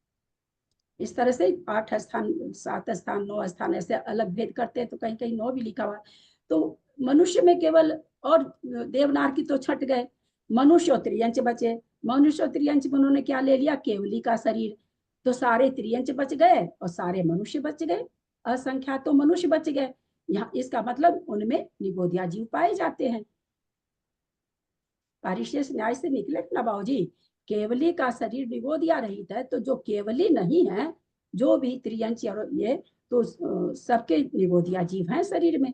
इस तरह से 8 स्थान, 7 स्थान, 9 स्थान ऐसे अलग भेद करते हैं। तो कहीं कहीं 9 भी लिखा हुआ। तो मनुष्य में केवल, और देवनारकी तो छट गए, मनुष्य और त्रियंच बचे। मनुष्य और त्रियंच में उन्होंने क्या ले लिया? केवली का शरीर। तो सारे त्रियंच बच गए और सारे मनुष्य बच गए, असंख्यात तो मनुष्य बच गए। यहाँ इसका मतलब उनमें निगोदिया जीव पाए जाते हैं। पारिशेष न्याय से निकले ना बाबूजी। केवली का शरीर निगोदिया रहित है, तो जो केवली नहीं है, जो भी त्रियंच और ये, तो सबके निगोदिया जीव हैं शरीर में।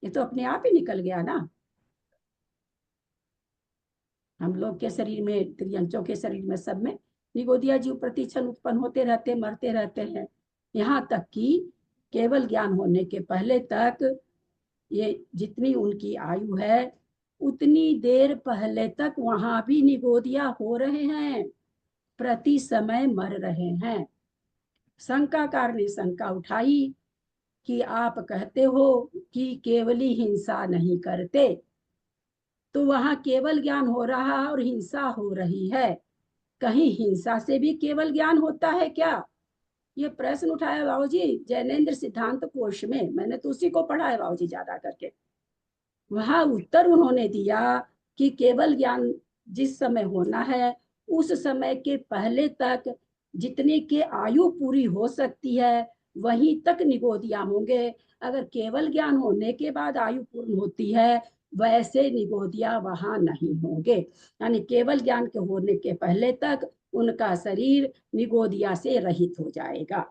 ये तो अपने आप ही निकल गया ना। हम लोग के शरीर में, त्रियंचों के शरीर में, सब में निगोदिया जीव प्रतिक्षण उत्पन्न होते रहते, मरते रहते हैं। यहाँ तक कि केवल ज्ञान होने के पहले तक ये जितनी उनकी आयु है, उतनी देर पहले तक वहां भी निगोदिया हो रहे हैं, प्रति समय मर रहे हैं। शंकाकार ने शंका उठाई कि आप कहते हो कि केवली हिंसा नहीं करते, तो वहां केवल ज्ञान हो रहा और हिंसा हो रही है, कहीं हिंसा से भी केवल ज्ञान होता है क्या? ये प्रश्न उठाया बाबूजी जैनेन्द्र सिद्धांत कोश में। मैंने तो उसी को पढ़ा है बाबूजी ज्यादा करके। वहां उत्तर उन्होंने दिया कि केवल ज्ञान जिस समय होना है, उस समय के पहले तक जितने के आयु पूरी हो सकती है वहीं तक निगोदिया होंगे। अगर केवल ज्ञान होने के बाद आयु पूर्ण होती है, वैसे निगोदिया वहां नहीं होंगे। यानी केवल ज्ञान के होने के पहले तक उनका शरीर निगोदिया से रहित हो जाएगा।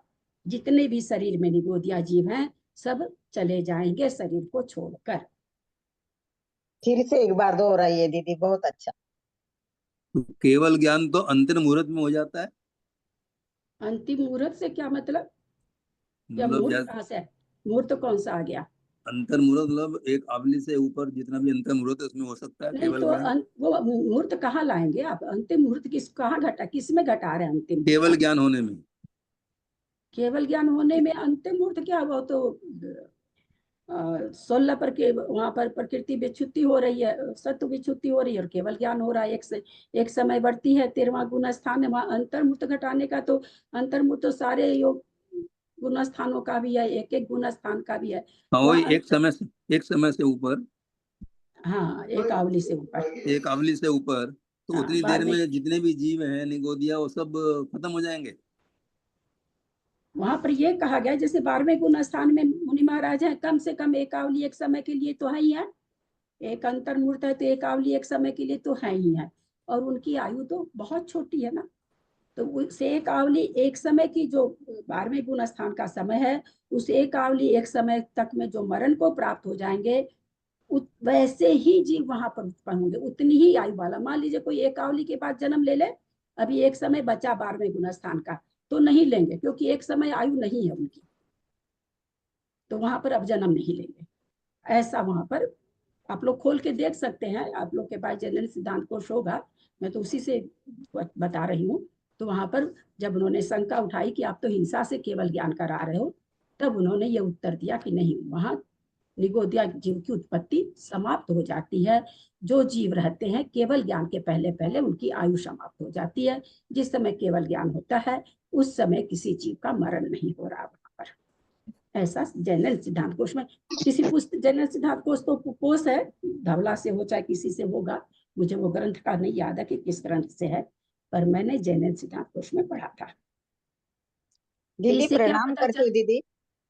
जितने भी शरीर में निगोदिया जीव हैं सब चले जाएंगे शरीर को छोड़कर। फिर से एक बार दोहराइए दीदी, बहुत अच्छा। तो केवल ज्ञान तो अंतिम मुहूर्त में हो जाता है। अंतिम मुहूर्त से क्या मतलब? या मतलब मुहूर्त कहाँ से है? मुहूर्त कौन सा आ गया? अंतर मुहूर्त मतलब एक आवली से ऊपर जितना भी अंतर मुहूर्त है उसमें हो सकता है नहीं केवल तो ज्ञान। वो मुहूर्त कहाँ लाएंगे आप? अंतिम मुहूर्त कहाँ घटा, किस में घटा रहे हैं अंतिम? केवल ज्ञान होने में। केवल ज्ञान होने में अंतिम मूर्त क्या, वो तो 16 पर के वहां पर प्रकृति विच्युति हो रही है, सत्व विच्युति हो रही है और केवल ज्ञान हो रहा है। एक समय बढ़ती है 13वां गुण स्थान है, वहां अंतर्मूर्त घटाने का तो अंतर्मूर्त तो सारे योग गुण स्थानों का भी है, एक एक गुण स्थान का भी है। हाँ वही एक समय से ऊपर, हाँ एक आवली से ऊपर, एक आवली से ऊपर, तो हाँ, उतनी बाद देर में में जितने भी जीव हैं निगोदिया वो सब खत्म हो जाएंगे। वहां पर ये कहा गया जैसे 12वें गुण स्थान में मुनि महाराज हैं, कम से कम एक आवली एक समय के लिए तो है ही है, एक अंतर्मूर्त है तो एक आवली एक समय के लिए तो है ही है, और उनकी आयु तो बहुत छोटी है ना, तो उस एक आवली एक समय की जो 12वें गुण स्थान का समय है, उस एक आवली एक समय तक में जो मरण को प्राप्त हो जाएंगे, वैसे ही जीव वहां पर उत्पन्न होंगे, उतनी ही आयु वाला। मान लीजिए कोई एक आवली के बाद जन्म ले ले, अभी एक समय बचा 12वें गुण स्थान का, तो नहीं लेंगे क्योंकि एक समय आयु नहीं है उनकी, तो वहां पर अब जन्म नहीं लेंगे। ऐसा वहां पर आप लोग खोल के देख सकते हैं, आप लोग के पास जनरल सिद्धांत कोश होगा, मैं तो उसी से बता रही हूँ। तो वहां पर जब उन्होंने शंका उठाई कि आप तो हिंसा से केवल ज्ञान करा रहे हो, तब उन्होंने ये उत्तर दिया कि नहीं, वहां निगोदिया जीव की उत्पत्ति समाप्त हो जाती है। जो जीव रहते हैं केवल ज्ञान के पहले पहले उनकी आयु समाप्त हो जाती है। जिस समय केवल ज्ञान होता है उस समय किसी जीव का मरण नहीं हो रहा वहां पर। ऐसा जनरल सिद्धांत कोश में, किसी पुस्तक जनरल सिद्धांत कोश तो कोश है, धवला से हो चाहे किसी से होगा, मुझे वो ग्रंथ का नहीं याद है कि किस ग्रंथ से है, पर मैंने जनरल सिद्धांत कोश में पढ़ा था। दीदी प्रणाम करती हूँ दीदी।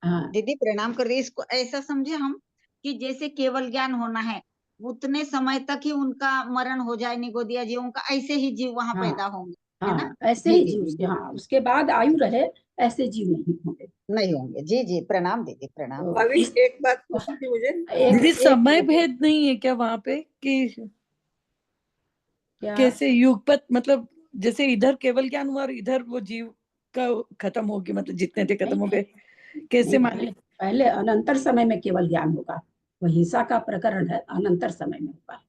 हाँ दीदी प्रणाम कर रही, इसको ऐसा समझे हम कि जैसे केवल ज्ञान होना है उतने समय तक ही उनका मरण हो जाए निगोदिया जीवों का, ऐसे ही जीव वहां हाँ, पैदा होंगे, है ना? हाँ ऐसे जी ही जी जीव जी उसके, हाँ उसके बाद आयु रहे, ऐसे जीव नहीं होंगे। नहीं होंगे। जी जी प्रणाम दीदी प्रणाम। तो भाभी एक बात पूछनी थी मुझे, दीदी समय भेद नहीं है क्या वहां पे कि क्या कैसे युगपत, मतलब जैसे इधर केवल ज्ञान हुआ और इधर वो जीव का खत्म हो गया, मतलब जितने थे खत्म हो गए, कैसे माने? पहले अनंतर समय में केवल ज्ञान होगा, वो हिंसा का प्रकरण है, अनंतर समय में होगा,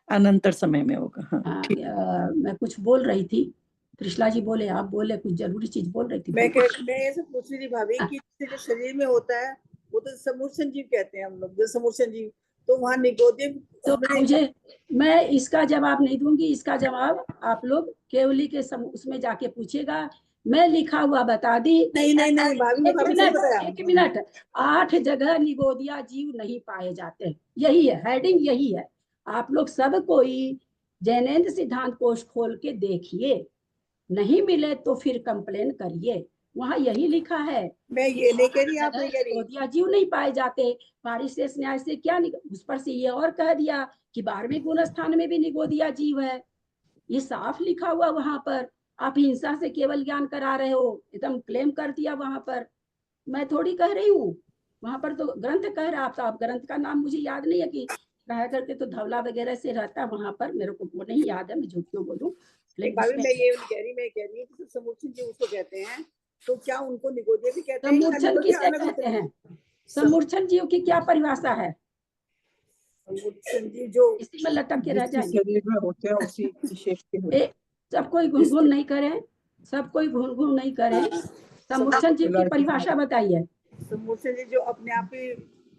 अनंतर समय में होगा। हाँ हाँ, ठीक। मैं कुछ बोल रही थी, कृष्णा जी बोले, आप बोले, कुछ जरूरी चीज बोल रही थी। मैं ये सब पूछ रही थी भाभी कि जो शरीर में होता है वो तो समूर्छन जीव कहते हैं हम लोग, जो समूर्छन जीव, तो वहाँ निगोदिया तो मुझे, मैं इसका जवाब नहीं दूंगी, इसका जवाब आप लोग केवली के उसमें जाके पूछिएगा, मैं लिखा हुआ बता दी। नहीं नहीं नहीं भाभी, एक मिनट, 8 जगह निगोदिया जीव नहीं पाए जाते, यही है हेडिंग, यही है। आप लोग सब कोई जैनेन्द्र सिद्धांत कोश खोल के देखिए, नहीं मिले तो फिर कंप्लेन करिए, वहां यही लिखा है। मैं ये नहीं कह रही, आप नहीं कह रही, निगोदिया जीव नहीं पाए जाते, पारिशेष न्याय से क्या उस पर से ये और कह दिया कि 12वें गुण स्थान में भी निगोदिया जीव है, ये साफ लिखा हुआ वहां पर। आप हिंसा से केवल ज्ञान करा रहे हो, एकदम क्लेम कर दिया वहां पर, मैं थोड़ी कह रही हूँ, वहां पर तो ग्रंथ कह रहा। आप ग्रंथ का नाम मुझे याद नहीं है कि रहा करके तो धवला वगैरह से रहता वहां पर, मेरे को वो नहीं याद है, मैं झूठ क्यों बोलूं। भाभी मैं ये कह रही, मैं कह रही हूँ कि समूर्छन जीव उसको कहते हैं, तो क्या उनको निगोदिया भी कहते हैं? समूर्छन किसे कहते हैं? समूर्छन जीव की क्या परिभाषा है? समूर्छन जीव जो इसी में लटक के रह जाएंगे। शरीर में होते हैं उसी शेप के होते हैं। सब कोई घुन नहीं करे, सब कोई घुन नहीं करे, समूर्छन जीव की परिभाषा बताइए। समूर्छन जीव जो अपने आप ही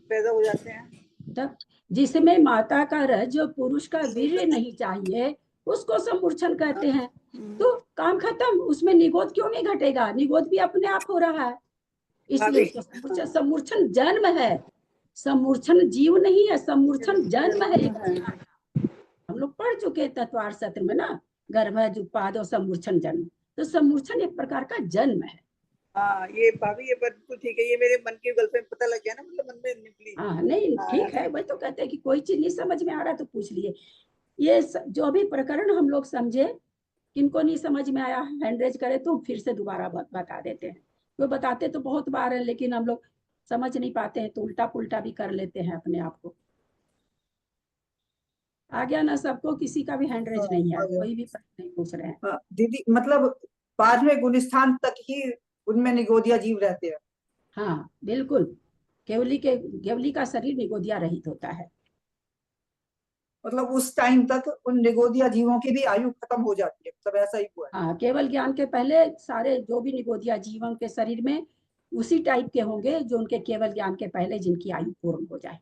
पैदा हो जाते हैं, तब जिसमें माता का रज, जो पुरुष का वीर्य नहीं चाहिए, उसको समूर्छन कहते हैं। तो काम खत्म, उसमें निगोद क्यों नहीं घटेगा? निगोद भी अपने आप हो रहा है, इसलिए उसको समूर्छन जन्म है, समूर्छन जीव नहीं है, समूर्छन जन्म है। हम लोग पढ़ चुके हैं तत्वार सत्र में ना, गर्भ जुपाद और समूर्छन जन्म, तो समूर्छन एक प्रकार का जन्म है। हाँ ये भाभी ये बिल्कुल ठीक है, ये मेरे मन की गलती पता लग गया ना, मतलब मन में निकली। हाँ नहीं ठीक है, वही तो कहते हैं कि कोई चीज नहीं समझ में आ रहा तो पूछ लिए। ये जो भी प्रकरण हम लोग समझे, किनको नहीं समझ में आया हैंड रेज करे तो फिर से दोबारा बता देते हैं। वो बताते तो बहुत बार है, लेकिन हम लोग समझ नहीं पाते हैं तो उल्टा पुल्टा भी कर लेते हैं अपने आप को। आ गया ना सबको? किसी का भी हैंड रेज नहीं है, कोई भी प्रश्न नहीं पूछ रहे हैं। दीदी मतलब 5वें गुणस्थान तक ही उनमें निगोदिया जीव रहते हैं। हाँ बिल्कुल, केवली का शरीर निगोदिया रहित होता है। मतलब उस टाइम तक उन निगोदिया जीवों की भी आयु खत्म हो जाती है, सब ऐसा ही हुआ है। हाँ केवल ज्ञान के पहले सारे जो भी निगोदिया जीवन के शरीर में उसी टाइप के होंगे जो उनके केवल ज्ञान के पहले जिनकी आयु पूर्ण हो जाए।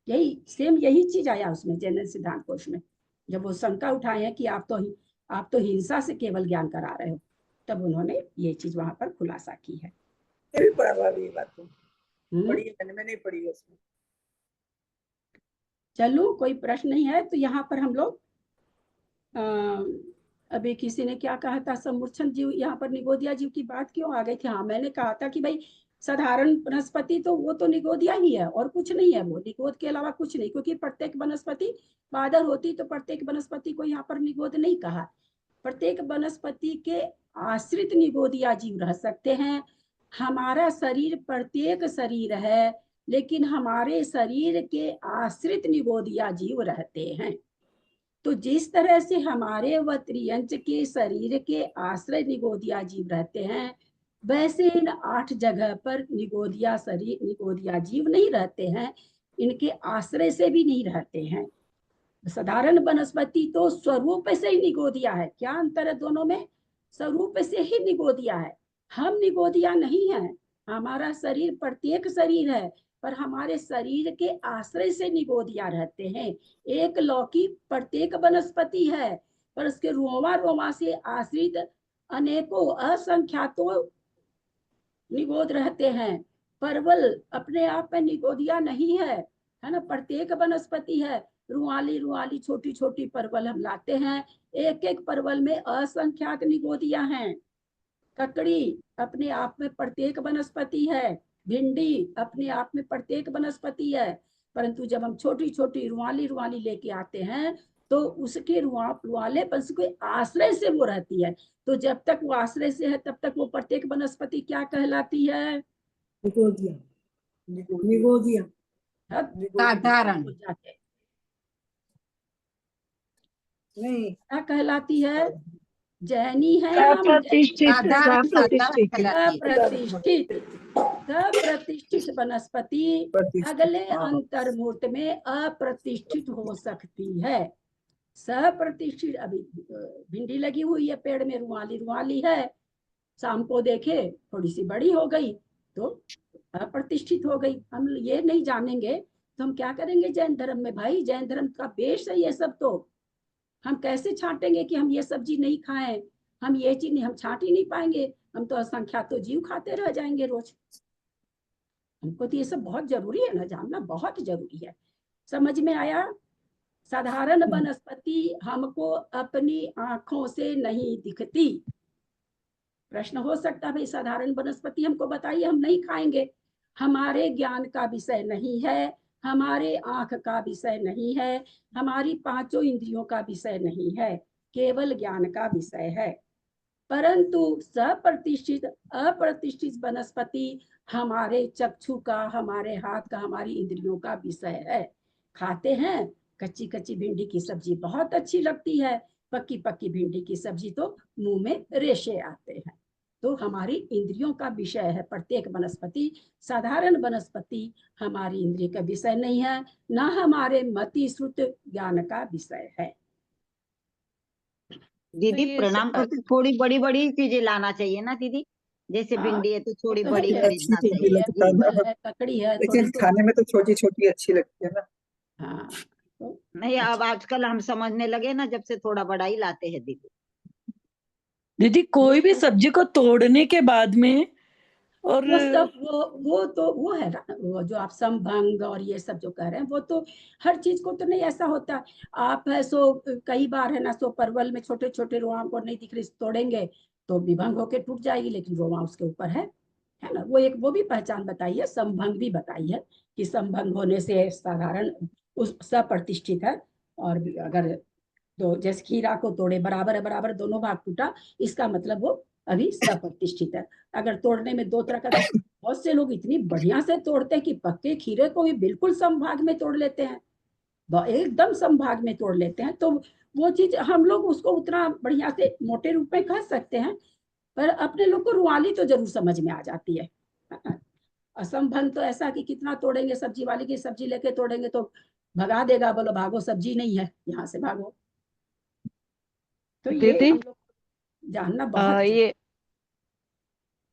यही सेम यही चीज आया उसमें जनरल सिद्धांत कोश में, जब वो शंका उठाए हैं कि आप तो हिंसा से केवल ज्ञान करा रहे हो, तब उन्होंने ये चीज वहां पर खुलासा की है। भी पढ़ा भाभी ये बात तो पढ़ी है मैंने नहीं पढ़ी है उसमें। चलो कोई प्रश्न नहीं है तो यहाँ पर हम लोग अभी किसी ने क्या कहा था, समूर्छन जीव, यहाँ पर निगोदिया जीव की बात क्यों आ गई थी? हाँ, मैंने कहा था कि भाई साधारण वनस्पति तो वो तो निगोदिया ही है और कुछ नहीं है, वो निगोद के अलावा कुछ नहीं, क्योंकि प्रत्येक वनस्पति बादर होती तो प्रत्येक वनस्पति को यहाँ पर निगोद नहीं कहा। प्रत्येक वनस्पति के आश्रित निगोदिया जीव रह सकते हैं। हमारा शरीर प्रत्येक शरीर है, लेकिन हमारे शरीर के आश्रित निगोदिया जीव रहते हैं। तो जिस तरह से हमारे व त्रियंच के शरीर के आश्रय निगोदिया जीव रहते हैं, वैसे इन 8 जगह पर निगोदिया जीव नहीं रहते हैं, इनके आश्रय से भी नहीं रहते हैं। साधारण वनस्पति तो स्वरूप से ही निगोदिया है। क्या अंतर है दोनों में? स्वरूप से ही निगोदिया है, हम निगोदिया नहीं है। हमारा शरीर प्रत्येक शरीर है, पर हमारे शरीर के आश्रय से निगोदिया रहते हैं। एक लौकी प्रत्येक वनस्पति है, पर उसके रोमा रोमा से आश्रित अनेकों असंख्यातों निगोद रहते हैं। परवल अपने आप में निगोदिया नहीं है ना, प्रत्येक वनस्पति है। रुआली रुआली छोटी छोटी परवल हम लाते हैं, एक एक परवल में असंख्यात निगोदिया हैं। ककड़ी अपने आप में प्रत्येक वनस्पति है, भिंडी अपने आप में प्रत्येक वनस्पति है, परंतु जब हम छोटी छोटी रुआली रुआली लेके आते हैं तो उसके रुआले पंच के आश्रय से वो रहती है। तो जब तक वो आश्रय से है तब तक वो प्रत्येक वनस्पति क्या कहलाती है? निगोदिया। निगोदिया साधारण नहीं क्या कहलाती है? जैनी है हम अप्रतिष्ठित वनस्पति अगले अंतर्मूर्त में अप्रतिष्ठित हो सकती है। सप्रतिष्ठित, अभी भिंडी लगी हुई है पेड़ में, रुआली रुआली है, शाम को देखे थोड़ी सी बड़ी हो गई तो अप्रतिष्ठित हो गई। हम ये नहीं जानेंगे तो हम क्या करेंगे जैन धर्म में? भाई जैन धर्म का बेस है ये सब, तो हम कैसे छांटेंगे कि हम ये सब्जी नहीं खाएं, हम ये चीज नहीं, हम छांट ही नहीं पाएंगे, हम तो असंख्यात तो जीव खाते रह जाएंगे रोज। हमको तो ये सब बहुत जरूरी है ना, जानना बहुत जरूरी है। समझ में आया? साधारण वनस्पति हमको अपनी आंखों से नहीं दिखती। प्रश्न हो सकता है भाई साधारण वनस्पति हमको बताइए, हम नहीं खाएंगे, हमारे ज्ञान का विषय नहीं है, हमारे आंख का विषय नहीं है, हमारी 5 इंद्रियों का विषय नहीं है, केवल ज्ञान का विषय है। परंतु सप्रतिष्ठित अप्रतिष्ठित वनस्पति हमारे चक्षु का, हमारे हाथ का, हमारी इंद्रियों का विषय है। खाते हैं, कच्ची कच्ची भिंडी की सब्जी बहुत अच्छी लगती है, पक्की पक्की भिंडी की सब्जी तो मुंह में रेशे आते हैं। तो हमारी इंद्रियों का विषय है प्रत्येक वनस्पति। साधारण वनस्पति हमारी इंद्रिय का विषय नहीं है, ना हमारे मति श्रुत ज्ञान का विषय है। दीदी प्रणाम करते, थोड़ी बड़ी बड़ी चीजें लाना चाहिए ना दीदी, जैसे भिंडी है तो थोड़ी बड़ी खरीदना चाहिए। ककड़ी है, लेकिन खाने में तो छोटी छोटी अच्छी लगती है ना। हाँ नहीं, अब आजकल हम समझने लगे ना, जब से थोड़ा बड़ा ही लाते हैं दीदी। दीदी कोई भी सब्जी को तोड़ने के बाद में और वो सब वो है ना, वो जो आप संभंग और ये सब जो कह रहे हैं, वो तो हर चीज को तो नहीं ऐसा होता। आप है सो कई बार है ना, सो परवल में छोटे छोटे रोआ को नहीं दिख रही, तोड़ेंगे तो विभंग होके टूट जाएगी, लेकिन रोआ उसके ऊपर है ना। वो भी पहचान बताई है, संभंग भी बताई है कि संभंग होने से साधारण उस सप्रतिष्ठित है। और अगर तो जैसे खीरा को तोड़े बराबर है, बराबर दोनों भाग टूटा, इसका मतलब वो अभी सप्रतिष्ठित है। अगर तोड़ने में 2 तरह का, बहुत से लोग इतनी बढ़िया से तोड़ते हैं कि पक्के खीरे को भी बिल्कुल समभाग में तोड़ लेते हैं, एकदम समभाग में तोड़ लेते हैं। तो वो चीज हम लोग उसको उतना बढ़िया से मोटे रूप में कह सकते हैं, पर अपने लोग को रुआली तो जरूर समझ में आ जाती है। असंभव तो ऐसा कि कितना तोड़ेंगे, सब्जी वाली की सब्जी लेके तोड़ेंगे तो भगा देगा, बोलो भागो सब्जी नहीं है, यहाँ से भागो। तो ये दीदी हम लोग जानना बहुत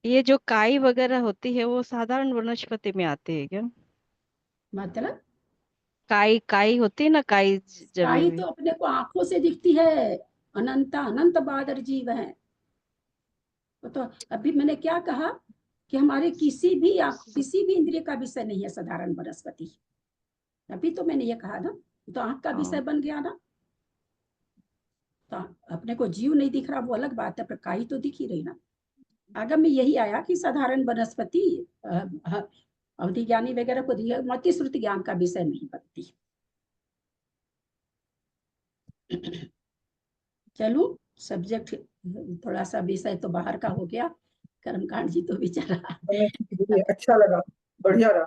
ये जो काई वगैरह होती है वो साधारण वनस्पति में आती है क्या? मतलब काई काई होती है ना, काई जमी काई हुई। तो अपने को आंखों से दिखती है, अनंत अनंत बादर जीव है। तो अभी मैंने क्या कहा कि हमारे किसी भी इंद्रिय का विषय नहीं है साधारण वनस्पति। अभी तो मैंने ये कहा ना, तो आंख का विषय बन गया ना। तो अपने को जीव नहीं दिख रहा वो अलग बात है, पर काई तो दिख ही रही ना। आगम में यही आया कि साधारण वनस्पति अवधि ज्ञानी वगैरह को दिया, मति श्रुति ज्ञान का विषय नहीं बनती। चलो सब्जेक्ट थोड़ा सा विषय तो बाहर का हो गया, कर्मकांड जी तो बेचारा अच्छा लगा, बढ़िया रहा।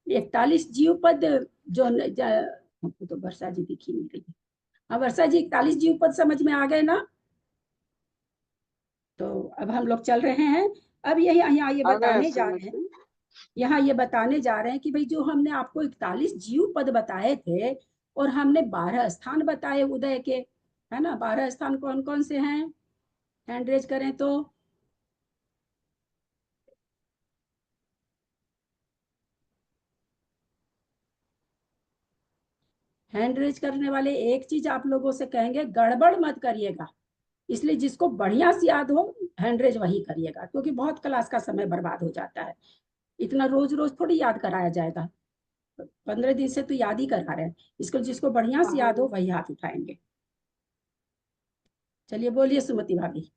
41 जीव पद जो हमको तो वर्षा जी दिखी नहीं रही। हाँ वर्षा जी, 41 जीव पद समझ में आ गए ना? तो अब हम लोग चल रहे हैं। अब यही यहाँ ये बताने जा रहे हैं, यहाँ ये बताने जा रहे हैं कि भाई जो हमने आपको 41 जीव पद बताए थे और हमने 12 स्थान बताए उदय के, है ना? 12 स्थान कौन कौन से हैं? हैंड रेज करें तो। हैंड रेज करने वाले एक चीज आप लोगों से कहेंगे, गड़बड़ मत करिएगा। इसलिए जिसको बढ़िया से याद हो हैंड रेज वही करिएगा, क्योंकि बहुत क्लास का समय बर्बाद हो जाता है। इतना रोज रोज थोड़ी याद कराया जाएगा, 15 दिन से तो याद ही करा रहे हैं। इसको जिसको बढ़िया से याद हो वही हाथ उठाएंगे। चलिए बोलिए सुमति भाभी।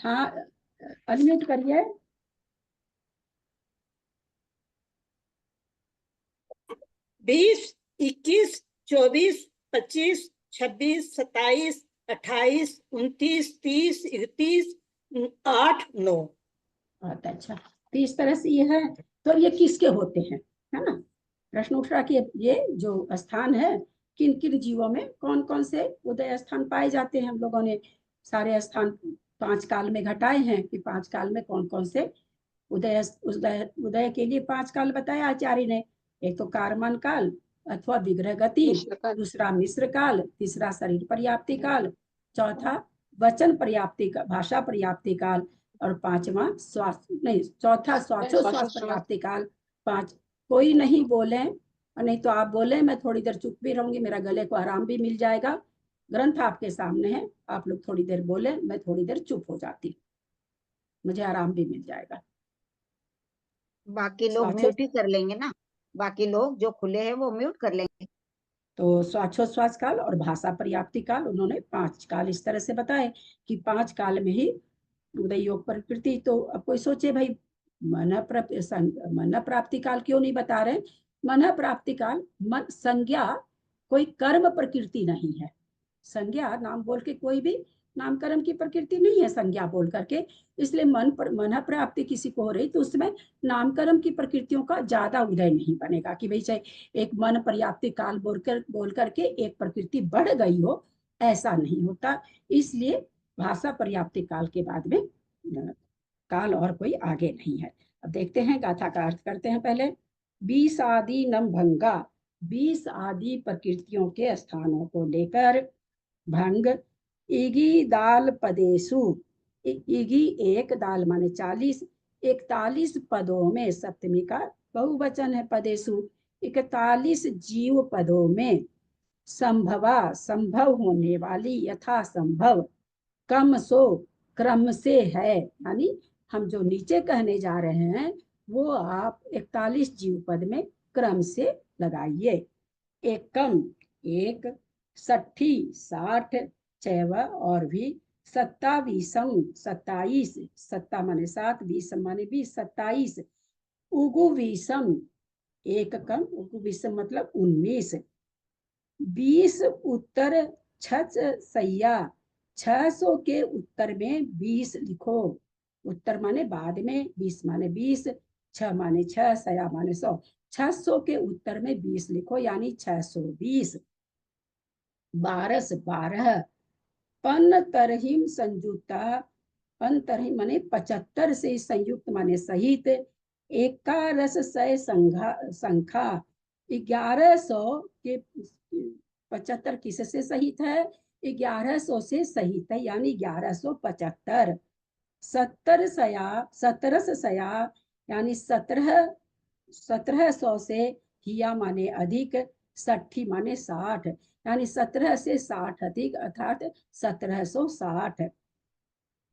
हाँ अनम्यूट करिए। 20, 21, 24, 25, 26, 27, 28, 29, 30, 31, 8, 9। अच्छा, तो इस तरह से ये है। तो ये किसके होते हैं, है ना? प्रश्न उठ रहा कि ये जो स्थान है किन किन जीवों में कौन कौन से उदय स्थान पाए जाते हैं। हम लोगों ने सारे स्थान 5 काल में घटाए हैं कि 5 काल में कौन कौन से उदय उदय उदय के लिए 5 काल बताया आचार्य ने। एक तो कारमन काल अथवा विग्रह गति, दूसरा मिश्र काल, तीसरा शरीर पर्याप्ति काल, चौथा वचन पर्याप्ति का भाषा पर्याप्ति काल, और पांचवा स्वास्थ्य नहीं चौथा स्वास्थ्य पर्याप्ति काल। 5 कोई नहीं बोले, और नहीं तो आप बोले मैं थोड़ी देर चुप भी रहूंगी, मेरा गले को आराम भी मिल जाएगा। ग्रंथ आपके सामने है, आप लोग थोड़ी देर बोले, मैं थोड़ी देर चुप हो जाती, मुझे आराम भी मिल जाएगा। बाकी लोग म्यूट ही कर लेंगे ना, बाकी लोग जो खुले हैं वो म्यूट कर लेंगे। तो स्वाच्छोच्छ्वास काल और भाषा पर्याप्ति काल उन्होंने 5 काल इस तरह से बताए कि 5 काल में ही उदय योग प्रकृति। तो अब कोई सोचे भाई मन प्राप्ति काल क्यों नहीं बता रहे? मन प्राप्ति काल मन संज्ञा कोई कर्म प्रकृति नहीं है। संज्ञा नाम बोल के कोई भी नाम कर्म की प्रकृति नहीं है संज्ञा बोल करके। इसलिए मन प्राप्ति किसी को हो रही तो उसमें नाम कर्म की प्रकृतियों का ज्यादा उदय नहीं बनेगा कि भाई चाहे एक मन पर्याप्ति काल बोल करके एक प्रकृति बढ़ गई हो, ऐसा नहीं होता। इसलिए भाषा पर्याप्ति काल के बाद में काल और कोई आगे नहीं है। अब देखते हैं गाथा का अर्थ करते हैं पहले। 20 आदि नम भंगा, 20 आदि प्रकृतियों के स्थानों को लेकर भंग इगी दाल पदेशु, इगी एक दाल माने 40, 41 पदों में सप्तमी का बहुवचन है पदेशु, 41 जीव पदों में संभवा संभव होने वाली यथा संभव कम सो क्रम से है। यानी हम जो नीचे कहने जा रहे हैं वो आप 41 जीव पद में क्रम से लगाइए। एक कम एक, 60 60, चैव और भी, 27 27, सत्ता माने 7, 20 माने 20, 27, उगु विषम एक कम, उगु विषम मतलब 19, 20 उत्तर छच सैया, 600 के उत्तर में 20 लिखो। उत्तर माने बाद में, 20 माने 20, 6 माने 6, सया माने 100, 600 के उत्तर में 20 लिखो यानी 620। 12 12, पन तरहिम संयुक्ता, पन तरहिम माने 75 से संयुक्त माने सहित, 11 सय संख्या, 1100 के 75 किससे सहित है? 1100 से सहित यानी 1175, 1700 सया यानी 1700 से हिया माने अधिक, 60 माने 60 यानी 17 से 60 अधिक अर्थात 1760।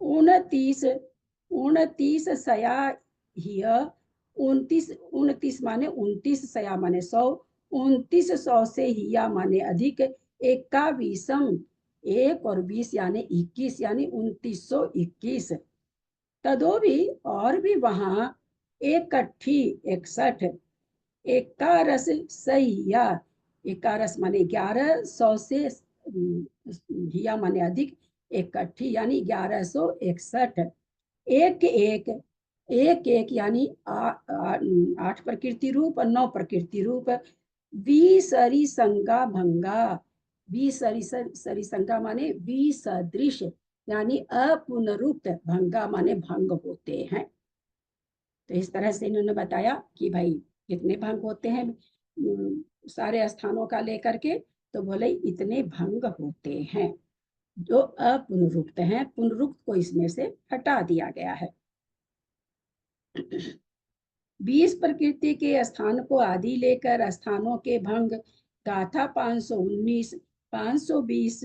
29 सया हिय, 29 माने 29 सया माने 100, 2900 से हिया माने अधिक, 21 1 और 20 यानी 21 यानी 2921। तदोभी और भी वहां 61 11 सहिया, 11 माने 1100 से हिया माने अधिक, 61 यानी 1161। 1 यानी 8 प्रकृति रूप और 9 प्रकृति रूप। 20 संगा भंगा, 20 संगा माने 20 सदृश यानी अपुनरुक्त, भंगा माने भंग होते हैं। तो इस तरह से इन्होंने बताया कि भाई कितने भंग होते हैं सारे स्थानों का लेकर के, तो बोले इतने भंग होते हैं जो अपुनरुक्त हैं, पुनरुक्त को इसमें से हटा दिया गया है। 20 प्रकृति के स्थान को आदि लेकर स्थानों के भंग गाथा 519 520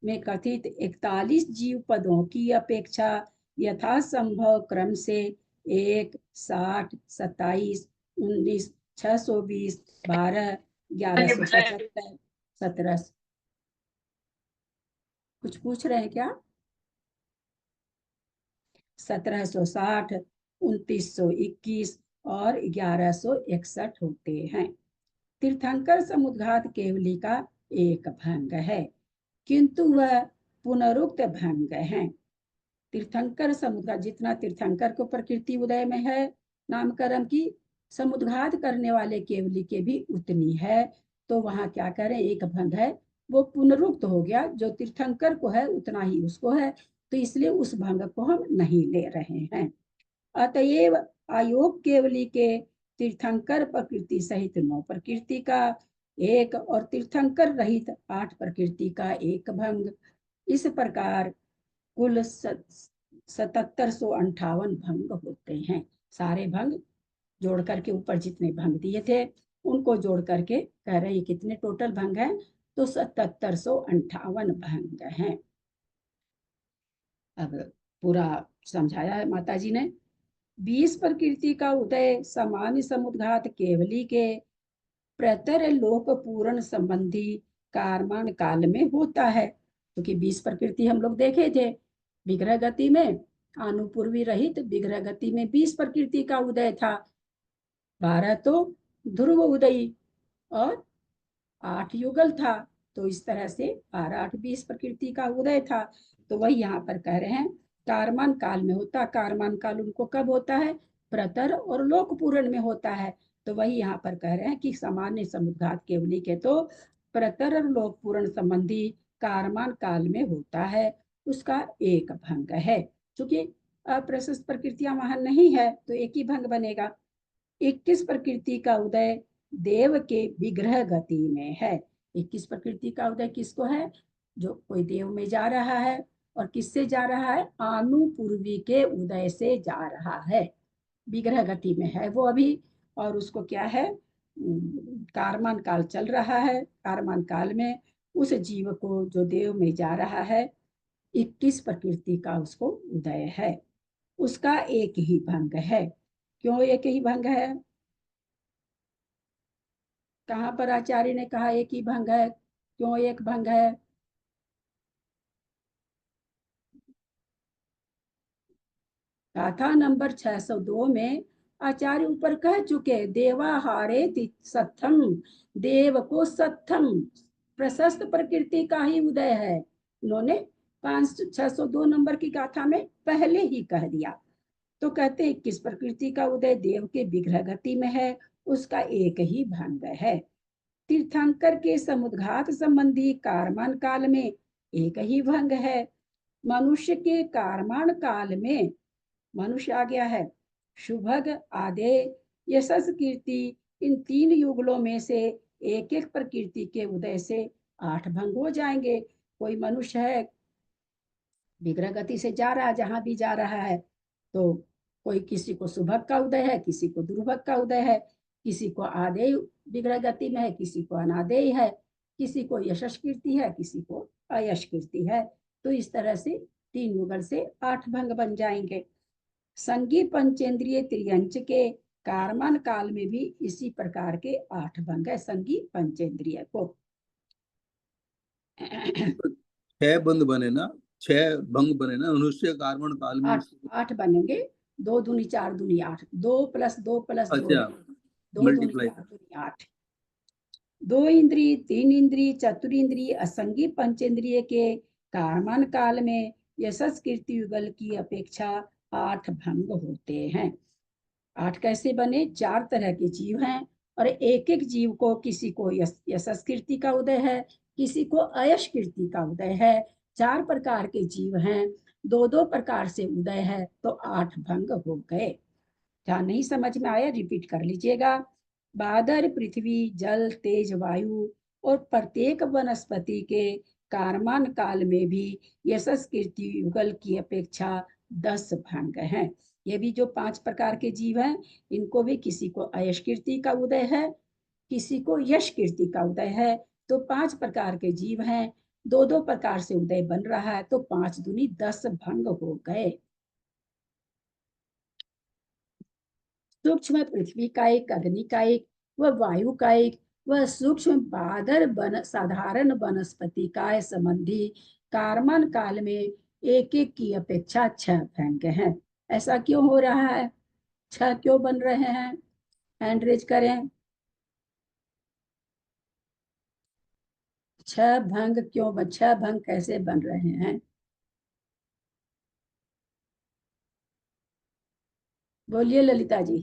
में कथित 41 जीव पदों की अपेक्षा यथासंभव क्रम से 1 60 27 19 620 12 1175 17। कुछ पूछ रहे हैं क्या? 1760 2921 और 1161 होते हैं। तीर्थंकर समुद्घात केवली का एक भंग है, किंतु वह पुनरुक्त भंग है। तीर्थंकर समुद्घात, जितना तीर्थंकर को प्रकृति उदय में है नामकरण की, समुद्घात करने वाले केवली के भी उतनी है। तो वहां क्या करें, एक भंग है वो पुनरुक्त हो गया, जो तीर्थंकर को है उतना ही उसको है, तो इसलिए उस भंग को हम नहीं ले रहे हैं। अतएव आयोग केवली के तीर्थंकर प्रकृति सहित 9 प्रकृति का एक और तीर्थंकर रहित 8 प्रकृति का एक भंग, इस प्रकार कुल 7758 भंग होते हैं। सारे भंग जोड़ करके ऊपर जितने भंग दिए थे उनको जोड़ करके कह रहे हैं कितने टोटल भंग हैं, तो 7758 भंग हैं। अब पूरा समझाया है माता जी ने। 20 प्रकृति का उदय सामान्य समुद्घात केवली के प्रतर लोक पूर्ण संबंधी कारमान काल में होता है, क्योंकि 20 प्रकृति हम लोग देखे थे विग्रह गति में, अनुपूर्वी रहित विग्रह गति में 20 प्रकृति का उदय था। 12 तो ध्रुव उदयी और 8 युगल था, तो इस तरह से 12 8 20 प्रकृति का उदय था। तो वही यहाँ पर कह रहे हैं कारमान काल में होता। कारमान काल उनको कब होता है, प्रतर और लोक पूर्ण में होता है। तो वही यहाँ पर कह रहे हैं कि सामान्य समुद्घात केवली के तो प्रतर और लोक पूर्ण संबंधी कारमान काल में होता है, उसका एक भंग है। चूंकि अप्रशस्त प्रकृतियां वहां नहीं है तो एक ही भंग बनेगा। 21 प्रकृति का उदय देव के विग्रह गति में है। 21 प्रकृति का उदय किसको है, जो कोई देव में जा रहा है, और किससे जा रहा है, अनुपूर्वी के उदय से जा रहा है, विग्रह गति में है वो अभी, और उसको क्या है, कारमान काल चल रहा है। कारमान काल में उस जीव को जो देव में जा रहा है 21 प्रकृति का उसको उदय है, उसका एक ही भंग है। क्यों एक ही भंग है, कहाँ पर आचार्य ने कहा एक ही भंग है, क्यों एक भंग है? गाथा नंबर 602 में आचार्य ऊपर कह चुके, देवाहारे सत्थम, देव को सत्थम प्रशस्त प्रकृति का ही उदय है। उन्होंने 602 नंबर की गाथा में पहले ही कह दिया। तो कहते 21 प्रकृति का उदय देव के विग्रह गति में है, उसका एक ही भंग है। तीर्थंकर के समुद्घात संबंधी कारमान काल में एक ही भंग है। मनुष्य के कारमान काल में, मनुष्य आ गया है, शुभग आदे यशस कीर्ति, इन 3 युगलों में से एक एक प्रकृति के उदय से 8 भंग हो जाएंगे। कोई मनुष्य है, विग्रह गति से जा रहा है, जहां भी जा रहा है, तो कोई किसी को सुभग का उदय है, किसी को दुर्भग का उदय है, किसी को आदेय विग्रह गति में है, किसी को अनादेय है, किसी को यशस कीर्ति है, किसी को अयश कीर्ति है। तो इस तरह से 3 युगल से 8 भंग बन जाएंगे। संगी पंचेंद्रिय त्रियंच के कारमान काल में भी इसी प्रकार के 8 भंग है संगी पंचेंद्रिय को। 6 बंद बने ना, 6 भंग बने ना मनुष्य कार्बन काल में। 8 बनेंगे, 2 दूनी 4 दूनी 8, 2 + 2 + 2, अच्छा, 2 दूनी मल्टीप्लाई 4 दूनी 8। 2 इंद्रिय, 3 इंद्रिय, चतुरिंद्रिय, असंगी पंचेंद्रिय के कारमान काल में यशस कीर्ति युगल की अपेक्षा 8 भंग होते हैं। 8 कैसे बने? 4 तरह के जीव हैं और एक एक जीव को, किसी को यशस कीर्ति का उदय है, किसी को अयश कीर्ति का उदय है। 4 प्रकार के जीव हैं, 2-2 प्रकार से उदय है, तो 8 भंग हो गए। क्या नहीं समझ में आया? रिपीट कर लीजिएगा। बादर, पृथ्वी, जल, तेज, वायु और प्रत्येक वनस्पति के कारमान काल में भी यशस कीर्ति युगल की अपेक्षा 10 भंग हैं। ये भी जो 5 प्रकार के जीव हैं, इनको भी किसी को अयश कीर्ति का उदय है, किसी को यश कीर्ति का उदय है। तो 5 प्रकार के जीव हैं, 2-2 प्रकार से उदय बन रहा है, तो 5 दूनी 10 भंग हो गए। सूक्ष्म पृथ्वी का एक, अग्नि का एक, व वायु का एक, वह सूक्ष्म बादर साधारण वनस्पति का संबंधी कारमान काल में एक एक की अपेक्षा 6 भंग हैं। ऐसा क्यों हो रहा है? 6 क्यों बन रहे हैं? हैंड रेज करें। 6 भंग क्यों 6 भंग कैसे बन रहे हैं? बोलिए ललिता जी।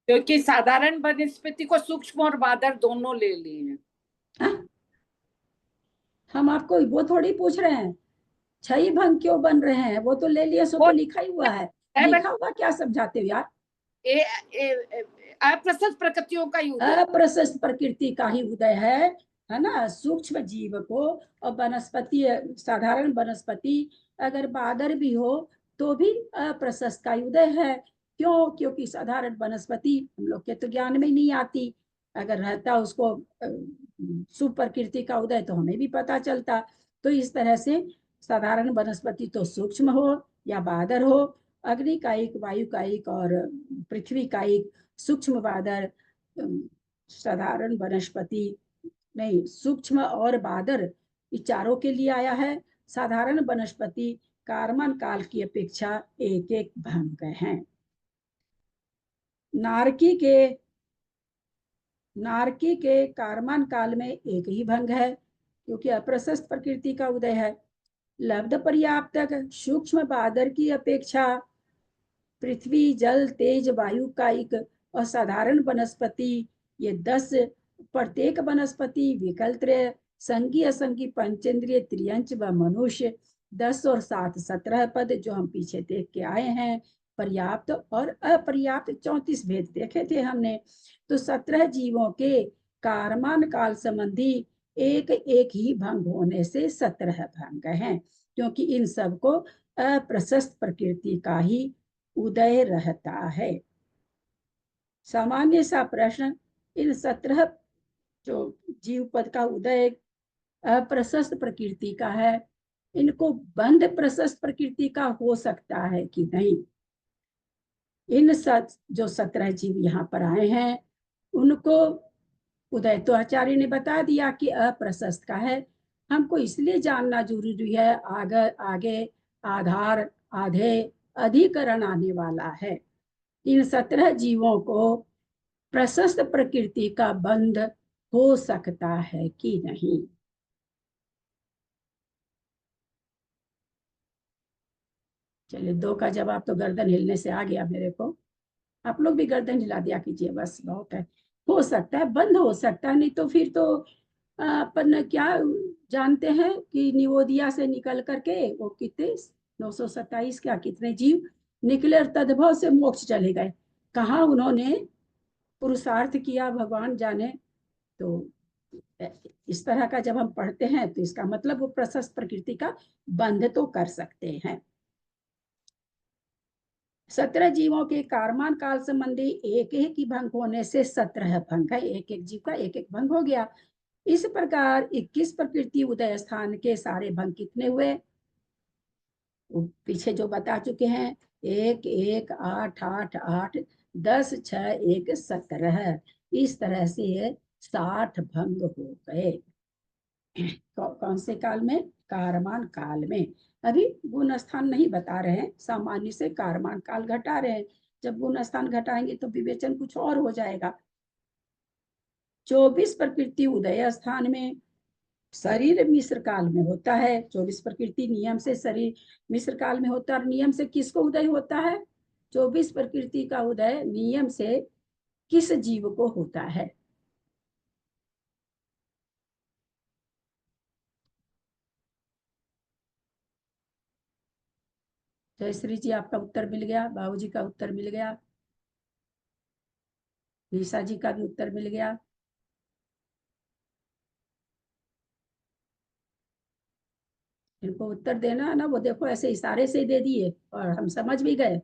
क्योंकि साधारण वनस्पति को सूक्ष्म और बादर दोनों ले लिए हैं। हम आपको वो थोड़ी पूछ रहे हैं 6 भंग क्यों बन रहे हैं, वो तो ले लिए, सो तो लिखा ही हुआ है। लिखा हुआ क्या समझाते हो यार? अप्रशस्त प्रकृतियों का ही उदय, अप्रशस्त प्रकृति का ही उदय है ना। सूक्ष्म जीव को और वनस्पति, साधारण वनस्पति अगर बादर भी हो तो भी अप्रशस्त का उदय है। क्यों? क्योंकि साधारण वनस्पति हम लोग के तो ज्ञान में नहीं आती। अगर रहता उसको शुभ प्रकृति का उदय तो हमें भी पता चलता। तो इस तरह से साधारण वनस्पति तो सूक्ष्म हो या बादर हो, अग्नि का एक, वायु का एक और पृथ्वी का एक, सूक्ष्म बादर, साधारण वनस्पति नहीं, सूक्ष्म और बादर, ये चारों के लिए आया है। साधारण वनस्पति कारमान काल की अपेक्षा एक एक भंग हैं। नारकी के कारमान काल में एक ही भंग है, क्योंकि अप्रशस्त प्रकृति का उदय है। लब्ध पर्याप्तक सूक्ष्म बादर की अपेक्षा पृथ्वी, जल, तेज, वायु का एक और साधारण वनस्पति, ये 10 प्रत्येक वनस्पति, विकल्प, संगी असंगी पंचेंद्रिय त्रियंच व मनुष्य 10 और 7 17 पद जो हम पीछे देख के आए हैं। पर्याप्त और अपर्याप्त 34 भेद देखे थे हमने। तो 17 जीवों के कारमान काल संबंधी एक एक ही भंग होने से 17 भंग हैं, क्योंकि इन सब को अप्रशस्त प्रकृति का ही उदय रहता है। सामान्य सा प्रश्न, इन 17 जो जीव पद का उदय अप्रशस्त प्रकृति का है, इनको बंध प्रशस्त प्रकृति का हो सकता है कि नहीं? इन जो 17 जीव यहाँ पर आए हैं, उनको उदय तो आचार्य ने बता दिया कि अप्रशस्त का है। हमको इसलिए जानना जरूरी है, आगे आधार, आधे, अधिकरण आने वाला है। इन 17 जीवों को प्रशस्त प्रकृति का बंध हो सकता है कि नहीं? चलिए, 2 का जवाब तो गर्दन हिलने से आ गया मेरे को। आप लोग भी गर्दन हिला दिया कीजिए, बस बहुत है। हो सकता है, बंद हो सकता है, नहीं तो फिर तो अपन क्या जानते हैं कि निवोदिया से निकल करके वो कितने 927 क्या कितने जीव निकले और तद्भव से मोक्ष चले गए। कहाँ उन्होंने पुरुषार्थ किया भगवान जाने। तो इस तरह का जब हम पढ़ते हैं तो इसका मतलब वो प्रशस्त प्रकृति का बंध तो कर सकते हैं। 17 जीवों के कारमान काल संबंधी एक एक की भंग होने से 17 भंग है, एक एक जीव का एक एक भंग हो गया। इस प्रकार 21 प्रकृति उदय स्थान के सारे भंग कितने हुए? पीछे जो बता चुके हैं, 1 1 8 8 8 10 6 1 17। इस तरह से 60 भंग हो गए। कौन से काल में? कारमान काल में। अभी गुण स्थान नहीं बता रहे हैं, सामान्य से कारमान काल घटा रहे हैं। जब गुण स्थान घटाएंगे तो विवेचन कुछ और हो जाएगा। 24 प्रकृति उदय स्थान में, शरीर मिश्र काल में होता है। 24 प्रकृति नियम से शरीर मिश्र काल में होता है। और नियम से किसको उदय होता है? 24 प्रकृति का उदय नियम से किस जीव को होता है? जयश्री जी, आपका उत्तर मिल गया, बाबूजी का उत्तर मिल गया, ईसा जी का भी उत्तर मिल गया। इनको उत्तर देना है ना, वो देखो ऐसे इशारे से दे दिए और हम समझ भी गए।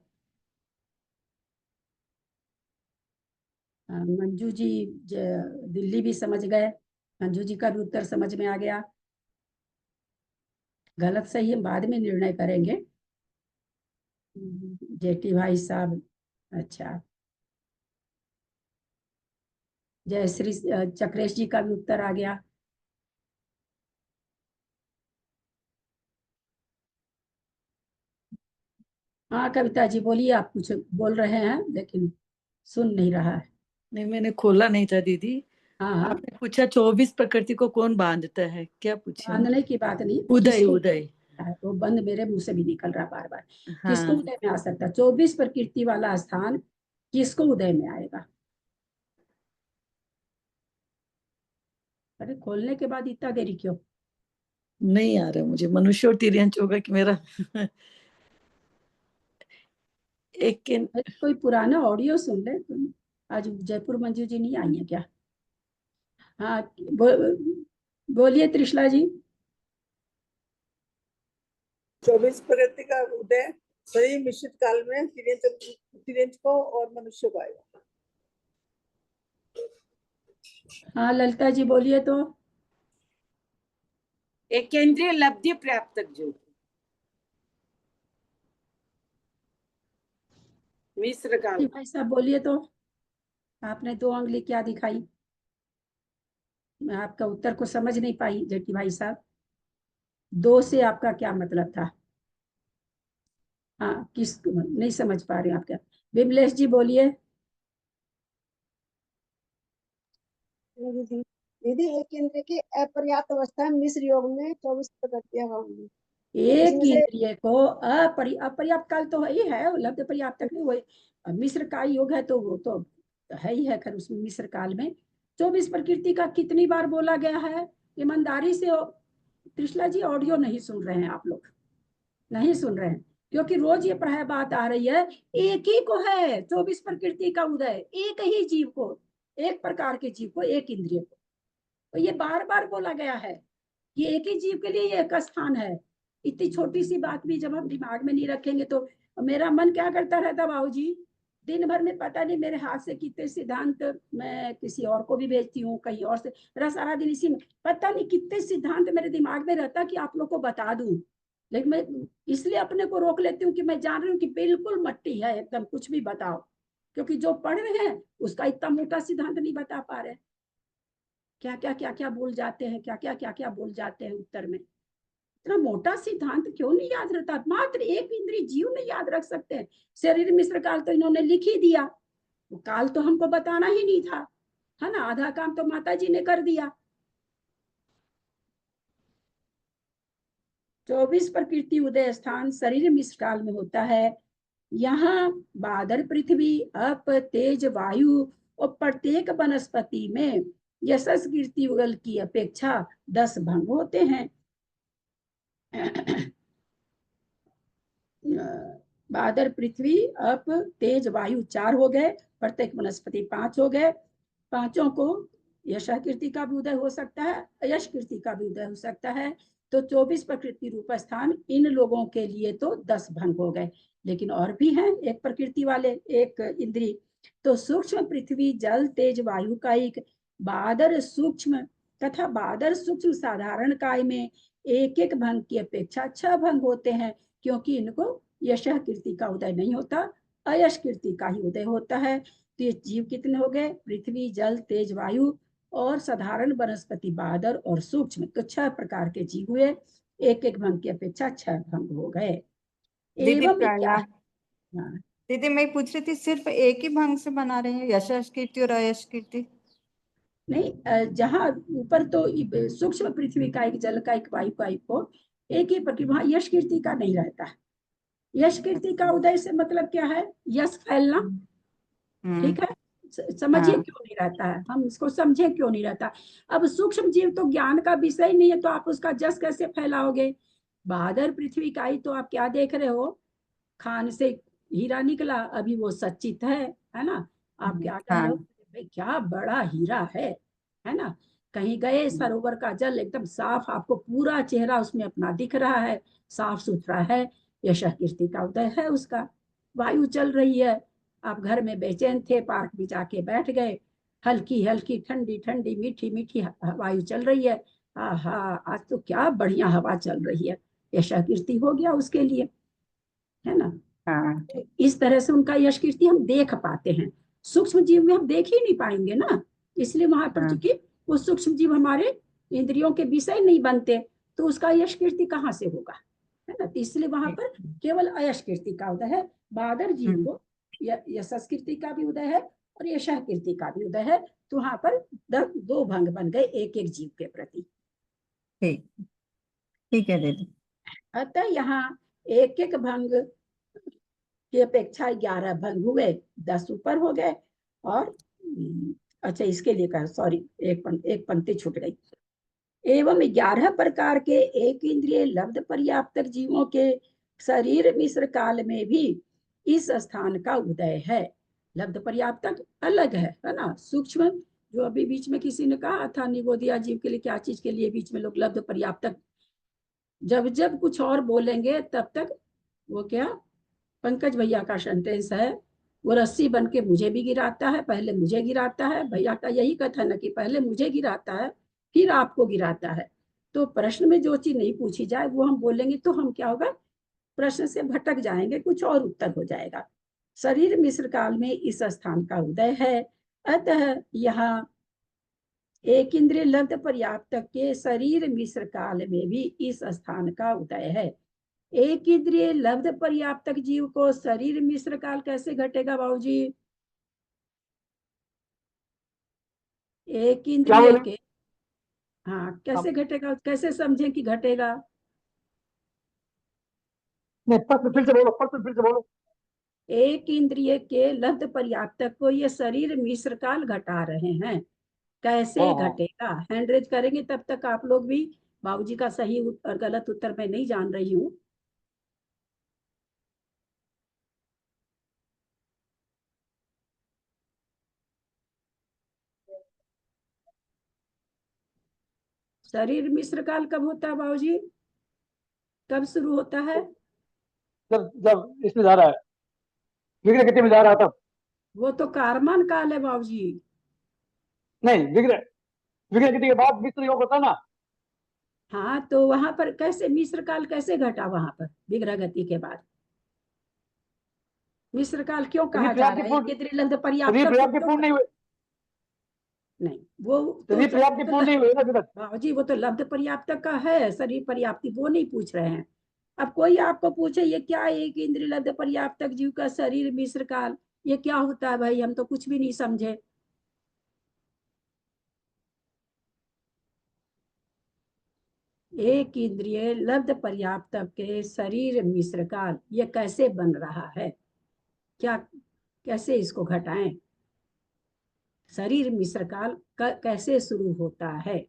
मंजू जी दिल्ली भी समझ गए, मंजू जी का भी उत्तर समझ में आ गया। गलत सही हम बाद में निर्णय करेंगे। जेटी भाई साहब, अच्छा। जयश्री चक्रेश जी का भी उत्तर आ गया। हाँ कविता जी बोलिए, आप कुछ बोल रहे हैं लेकिन सुन नहीं रहा है। नहीं, मैंने खोला नहीं था दीदी। हाँ आपने पूछा 24 प्रकृति को कौन बांधता है, क्या पूछा? बांधने की बात नहीं, उदय किसको उदय। वो बंद मेरे मुंह से भी निकल रहा बार बार। हाँ। किसको उदय में आ सकता? 24 प्रकृति वाला स्थान किसको उदय में आएगा? अरे खोलने के बाद इतना देरी क्यों? नहीं आ रहा मुझे, मनुष्य और तिर्यंच होगा कि मेरा एक कोई पुराना ऑडियो सुन ले तुम। आज जयपुर मंजू जी नहीं आई है क्या? हाँ बोलिए त्रिशला जी। 24 प्रकृति का उदय शरीर मिश्रित काल में तिर्यंच को और मनुष्य को आएगा। हाँ ललिता जी बोलिए तो। एक केंद्रीय लब्धि प्राप्त जो मिश्र काल। भाई साहब बोलिए तो, आपने 2 उंगली क्या दिखाई? मैं आपका उत्तर को समझ नहीं पाई जेठी भाई साहब। 2 से आपका क्या मतलब था? हाँ किस नहीं समझ पा रहे आप क्या? विमलेश जी बोलिए। दीदी दीदी एक इंद्रिय की अपर्याप्त अवस्था में मिश्र योग में 24 प्रकृतियां होंगी। एक इंद्रिय को अपर्याप्त काल तो है ही है, लब्ध पर्याप्त तक नहीं हुए। मिश्र का योग है तो वो तो है ही है। खैर उसमें मिश्र काल में 24 प्रकृति का कितनी बार बोला गया है? ईमानदारी से त्रिशला जी ऑडियो नहीं सुन रहे हैं आप लोग, नहीं सुन रहे हैं, क्योंकि रोज ये प्राय बात आ रही है। एक ही को है 24 प्रकृति का उदय, एक ही जीव को, एक प्रकार के जीव को, एक इंद्रिय को। तो ये बार बार बोला गया है कि एक ही जीव के लिए एक स्थान है। इतनी छोटी सी बात भी जब हम दिमाग में नहीं रखेंगे तो मेरा मन क्या करता रहता बाबूजी, दिन भर में पता नहीं मेरे हाथ से कितने सिद्धांत मैं किसी और को भी भेजती हूँ, कहीं और से मेरा सारा दिन इसी में, पता नहीं कितने सिद्धांत मेरे दिमाग में रहता कि आप लोग को बता दूं। लेकिन मैं इसलिए अपने को रोक लेती हूँ कि मैं जान रही हूँ कि बिल्कुल मट्टी है एकदम, कुछ भी बताओ, क्योंकि जो पढ़ रहे हैं उसका इतना मोटा सिद्धांत नहीं बता पा रहे। क्या क्या भूल जाते हैं, क्या क्या भूल जाते हैं उत्तर में। इतना मोटा सिद्धांत क्यों नहीं याद रहता? मात्र एक इंद्रिय जीव नहीं याद रख सकते हैं। शरीर मिश्र काल तो इन्होंने लिख ही दिया, वो काल तो हमको बताना ही नहीं था, है ना? आधा काम तो माता जी ने कर दिया। 24 प्रकृति उदय स्थान शरीर मिश्र काल में होता है। यहाँ बादल, पृथ्वी, अप, तेज, वायु और प्रत्येक वनस्पति में यशस कीर्ति उगल की अपेक्षा 10 भंग होते हैं। बादल, पृथ्वी, अप, तेज, वायु 4 हो गए, प्रत्येक वनस्पति 5 हो गए। पांचों को यशः कीर्ति का भी उदय हो सकता है, अयश कीर्ति का भी उदय हो सकता है। तो 24 प्रकृति रूप स्थान इन लोगों के लिए तो 10 भंग हो गए, लेकिन और भी हैं एक प्रकृति वाले, एक इंद्री। तो सूक्ष्म पृथ्वी जल तेज वायु कायिक बादर सूक्ष्म तथा बादर सूक्ष्म साधारण काय में एक एक भंग की अपेक्षा 6 भंग होते हैं, क्योंकि इनको यशः कीर्ति का उदय नहीं होता, अयश कीर्ति का ही उदय होता है। तो ये जीव कितने हो गए? पृथ्वी जल तेज वायु और साधारण वनस्पति बादर और सूक्ष्म, तो 6 प्रकार के जीव हुए, एक एक भंग की अपेक्षा 6 भंग हो गए। दीदी एवं क्या? प्रणाम। हाँ, दीदी मैं पूछ रही थी, सिर्फ एक ही भंग से बना रहे हैं यशः कीर्ति और अयश कीर्ति? नहीं, जहाँ ऊपर तो सूक्ष्म पृथ्वी का एक, जल का एक, वायु का एक को एक ही प्रकृति, वहां यश कीर्ति का नहीं रहता है। यश कीर्ति का उदय से मतलब क्या है? यश फैलना, ठीक है। समझिए क्यों नहीं रहता है, हम इसको समझे क्यों नहीं रहता। अब सूक्ष्म जीव तो ज्ञान का विषय नहीं है, तो आप उसका जस कैसे फैलाओगे? बादर पृथ्वी का ही तो आप क्या देख रहे हो? खान से हीरा निकला, अभी वो सच्चित है ना? आप क्या कह रहे हो? भाई क्या बड़ा हीरा है ना? कहीं गए, सरोवर का जल एकदम साफ, आपको पूरा चेहरा उसमें अपना दिख रहा है, साफ सुथरा है, यशः कीर्ति का उदय है उसका। वायु चल रही है, आप घर में बेचैन थे, पार्क में जाके बैठ गए, हल्की हल्की ठंडी ठंडी मीठी मीठी वायु चल रही है, आहा आज तो क्या बढ़िया हवा चल रही है, यशः कीर्ति हो गया उसके लिए, है ना? तो इस तरह से उनका यश कीर्ति हम देख पाते हैं। सूक्ष्म जीव में हम देख ही नहीं पाएंगे ना, इसलिए वहां पर चूंकि वो सूक्ष्म जीव हमारे इंद्रियों के विषय नहीं बनते, तो उसका यश कीर्ति कहाँ से होगा, है ना? तो इसलिए वहां पर केवल अयश कीर्ति का उदय है। बादर जीव को यशस् कीर्ति का भी उदय है और यशः कीर्ति का भी उदय है, तो वहां पर 2 भंग बन गए एक एक जीव के प्रति। ठीक है दीदी। अतः यहाँ एक एक भंग की अपेक्षा 11 भंग हुए, 10 ऊपर हो गए। और अच्छा, इसके लिए कहा, सॉरी, एक पंक्ति छूट गई। एवं 11 प्रकार के एक इंद्रिय लब्ध पर्याप्तक जीवों के शरीर मिश्र काल में भी इस स्थान का उदय है। लब्ध पर्याप्तक अलग है ना? सूक्ष्म, जो अभी बीच में किसी ने कहा था निगोदिया जीव के लिए, क्या चीज के लिए बीच में लोग लब्ध पर्याप्तक, जब जब कुछ और बोलेंगे तब तक वो क्या, पंकज भैया का सेंटेंस है, वो रस्सी बन के मुझे भी गिराता है, पहले मुझे गिराता है। भैया का यही कथन है कि पहले मुझे गिराता है फिर आपको गिराता है। तो प्रश्न में जो चीज नहीं पूछी जाए वो हम बोलेंगे तो हम क्या होगा, प्रश्न से भटक जाएंगे, कुछ और उत्तर हो जाएगा। शरीर मिश्र काल में इस स्थान का उदय है। अतः यहाँ एक इंद्रिय लब्ध पर्याप्त के शरीर मिश्र काल में भी इस स्थान का उदय है। एक इंद्रिय लब्ध पर्याप्तक जीव को शरीर मिश्र काल कैसे घटेगा बाबूजी? एक इंद्रिय के, हाँ, कैसे घटेगा, कैसे समझे कि घटेगा? फिर से बोलो। एक इंद्रिय के लब्ध पर्याप्तक को ये शरीर मिश्र काल घटा रहे हैं, कैसे घटेगा? हैंड रेज करेंगे तब तक आप लोग भी। बाबूजी का सही और गलत उत्तर मैं नहीं जान रही हूँ। शरीर मिश्र काल कब होता है बाबूजी? कब शुरू होता है? जब इसमें जा रहा है, विग्रह गति में जा रहा था। वो तो कारमान काल है बाबूजी। नहीं, विग्रह गति के बाद मिश्र योग होता ना। हाँ, तो वहां पर कैसे मिश्र काल कैसे घटा? वहां पर विग्रह गति के बाद मिश्र काल क्यों कहा जा रहा है? पर्याप्त नहीं हुए। नहीं, वो तो बाबूजी वो तो लब्ध पर्याप्त का है, शरीर पर्याप्ति वो नहीं पूछ रहे हैं। अब कोई आपको पूछे ये क्या एक इंद्रिय लब्ध पर्याप्तक जीव का शरीर मिश्र काल, ये क्या होता है भाई? हम तो कुछ भी नहीं समझे। एक इंद्रिय लब्ध पर्याप्तक के शरीर मिश्र काल ये कैसे बन रहा है? क्या, कैसे इसको घटाएं? शरीर मिश्र काल कैसे शुरू होता है?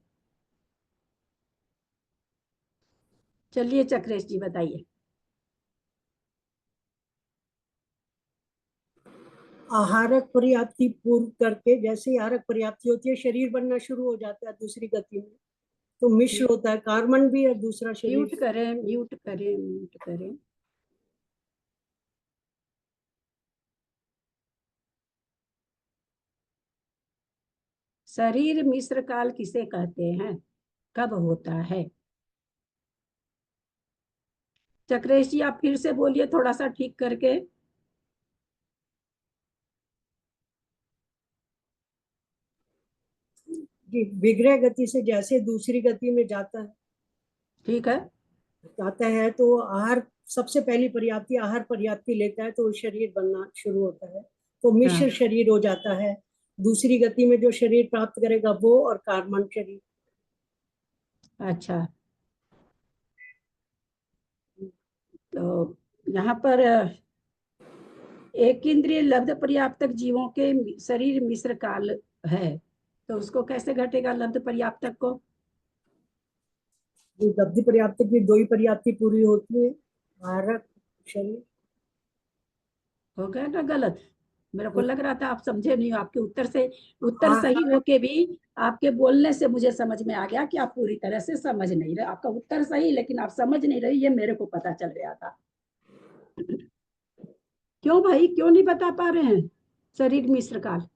चलिए चक्रेश जी बताइए। आहारक पर्याप्ति पूर्व करके, जैसे ही आहारक पर्याप्ति होती है शरीर बनना शुरू हो जाता है दूसरी गति में, तो मिश्र होता है कार्बन भी और दूसरा शरीर। म्यूट करें, म्यूट करें, म्यूट करें। शरीर मिश्र काल किसे कहते हैं, कब होता है? चक्रेश जी आप फिर से बोलिए थोड़ा सा ठीक करके। जी, विग्रह गति से जैसे दूसरी गति में जाता है, ठीक है, जाता है तो आहार सबसे पहली पर्याप्ति आहार पर्याप्ति लेता है तो शरीर बनना शुरू होता है, तो मिश्र हाँ। शरीर हो जाता है। दूसरी गति में जो शरीर प्राप्त करेगा वो और कार्बन शरीर। अच्छा, तो यहाँ पर एक इंद्रिय लब्ध पर्याप्तक जीवों के शरीर मिश्र काल है, तो उसको कैसे घटेगा लब्ध पर्याप्तक को? लब्धि पर्याप्तक की दो ही पर्याप्ति पूरी होती है, आहारक शरीर। हो गया ना गलत? मेरे को लग रहा था आप समझे नहीं हो, आपके उत्तर से उत्तर सही होके भी आपके बोलने से मुझे समझ में आ गया कि आप पूरी तरह से समझ नहीं रहे। आपका उत्तर सही लेकिन आप समझ नहीं रही, ये मेरे को पता चल गया था। क्यों भाई, क्यों नहीं बता पा रहे हैं? शरीर मिश्र काल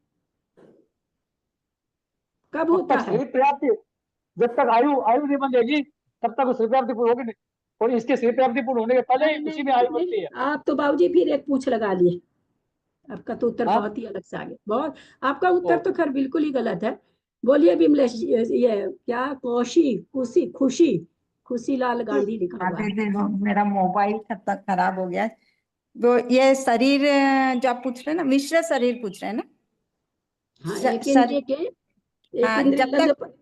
कब होता है? शरीर प्राप्ति जब तक आयु आयु नहीं बनेगी तब तक शरीर प्राप्ति पूर्ण होगी नहीं, और इसके शरीर प्राप्ति पूर्ण होने के पहले उसी में आयु बनती है। आप तो बाबूजी फिर एक पूछ लगा लिए, आपका तो उत्तर बहुत ही अलग से आ गया। बहुत, आपका उत्तर तो खैर बिल्कुल ही गलत है। बोलिए विमलेश जी, ये क्या खुशी खुशीलाल गांधी लिखा हुआ है। देखो मेरा मोबाइल खराब हो गया। वो ये शरीर जो आप पूछ रहे हैं ना, मिश्र शरीर पूछ रहे हैं ना? हाँ, एक इंद्रिय के एक इंद्रिय जब तक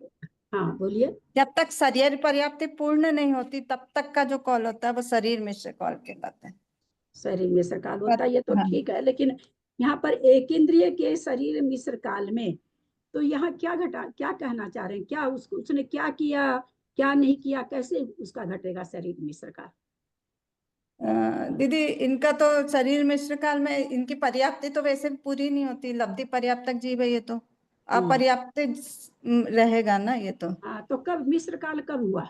हाँ बोलिए। जब तक शरीर पर्याप्ति पूर्ण नहीं होती तब तक का जो कॉल होता है वो शरीर मिश्र कॉल कहलाता है। शरीर मिश्र काल होता है, ये तो ठीक है, लेकिन यहाँ पर एक इंद्रिय के शरीर मिश्र काल में तो यहाँ क्या कहना चाह रहे हैं? क्या उसने क्या किया, क्या नहीं किया, कैसे उसका घटेगा शरीर मिश्र काल? दीदी इनका तो शरीर मिश्र काल में इनकी पर्याप्ति तो वैसे पूरी नहीं होती, लब्धि पर्याप्तक जीव है, ये तो अपर्याप्त रहेगा ना ये तो। हाँ, तो कब मिश्र काल कब हुआ?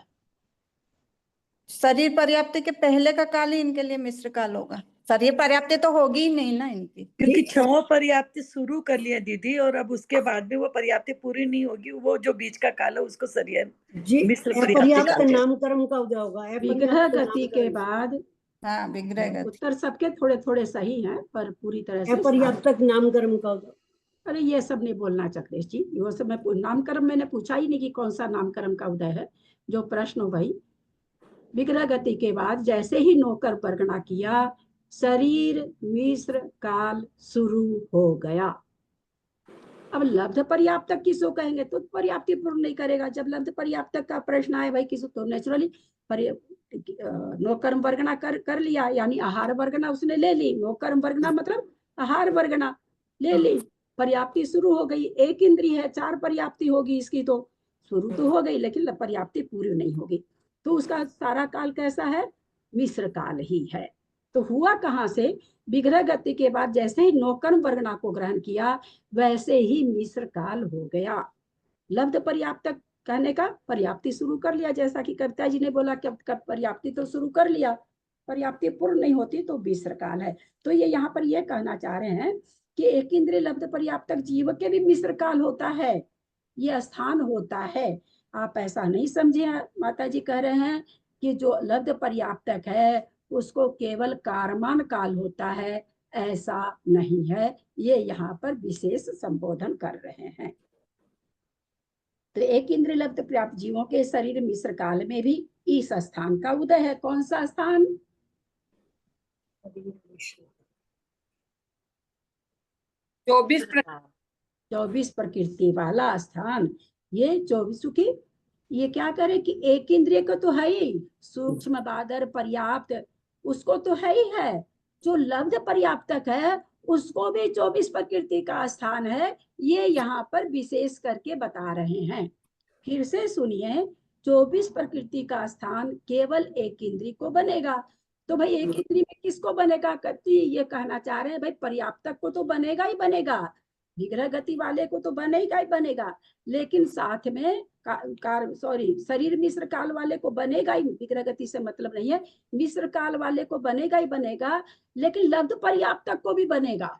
शरीर पर्याप्ति के पहले का काल ही इनके लिए मिश्र काल होगा। शरीर पर्याप्ति तो होगी ही नहीं ना इनकी, क्योंकि क्षमा पर्याप्ति शुरू कर लिया दीदी, और अब उसके बाद भी वो पर्याप्ति पूरी नहीं होगी, वो जो बीच का काल है उसको शरीर मिश्र पर्याप्त नामकरण का उदय होगा। विग्रह गति के बाद, हाँ विग्रह गति। उत्तर सबके थोड़े थोड़े सही हैं पर पूरी तरह से पर्याप्तक नामकरण का उदय। अरे ये सब नहीं बोलना चक्रेश जी, वो सब मैं नामकरण मैंने पूछा ही नहीं कि कौन सा नामकरण का उदय है, जो प्रश्न हो भाई। विग्रह गति के बाद जैसे ही नौकर परगना किया शरीर मिश्र काल शुरू हो गया। अब लब्ध पर्याप्तक किसको कहेंगे? तो पर्याप्ति पूर्ण नहीं करेगा। जब लब्ध पर्याप्तक का प्रश्न आए भाई किसी, तो नेचुरली नौकर वर्गना कर लिया, यानी आहार वर्गना उसने ले ली। नौकर वर्गना मतलब आहार वर्गना ले ली, पर्याप्ति शुरू हो गई। एक इंद्रिय है, 4 पर्याप्ति होगी इसकी, तो शुरू तो हो गई लेकिन पर्याप्ति पूरी नहीं होगी, तो उसका सारा काल कैसा है? मिश्र काल ही है। तो हुआ कहाँ से? विग्रह गति के बाद जैसे ही नौकर वर्गना को ग्रहण किया वैसे ही मिश्र काल हो गया। लब्ध पर्याप्तक कहने का पर्याप्ति शुरू कर लिया, जैसा कि कविता जी ने बोला कि अब पर्याप्ति तो शुरू कर लिया, पर्याप्ति पूर्ण नहीं होती तो मिश्र काल है। तो ये यहाँ पर ये कहना चाह रहे हैं कि एक इंद्रिय लब्ध पर्याप्तक जीव के भी मिश्र काल होता है, ये स्थान होता है। आप ऐसा नहीं समझे, माता जी कह रहे हैं कि जो लब्ध पर्याप्तक है उसको केवल कारमान काल होता है, ऐसा नहीं है। ये यहाँ पर विशेष संबोधन कर रहे हैं। तो एक इंद्रिय लब्ध पर्याप्त जीवों के शरीर मिश्र काल में भी इस स्थान का उदय है। कौन सा स्थान? 24 प्रकृति वाला स्थान। ये 24 की ये क्या करे कि एक इंद्रिय को तो है ही, सूक्ष्म बादर पर्याप्त उसको तो है ही है। जो लब्ध पर्याप्तक है उसको भी 24 प्रकृति का स्थान है, ये यहाँ पर विशेष करके बता रहे हैं। फिर से सुनिए, 24 प्रकृति का स्थान केवल एक इंद्रिय को बनेगा। तो भाई एक इंद्री में किसको बनेगा? कहती ये कहना चाह रहे हैं भाई पर्याप्तक को तो बनेगा ही बनेगा, विग्रह गति वाले को तो बनेगा ही बनेगा, लेकिन साथ में शरीर मिश्र काल वाले को बनेगा ही, विग्रह गति से मतलब नहीं है, मिश्र काल वाले को बनेगा ही बनेगा, लेकिन लब्ध पर्याप्तक को भी बनेगा।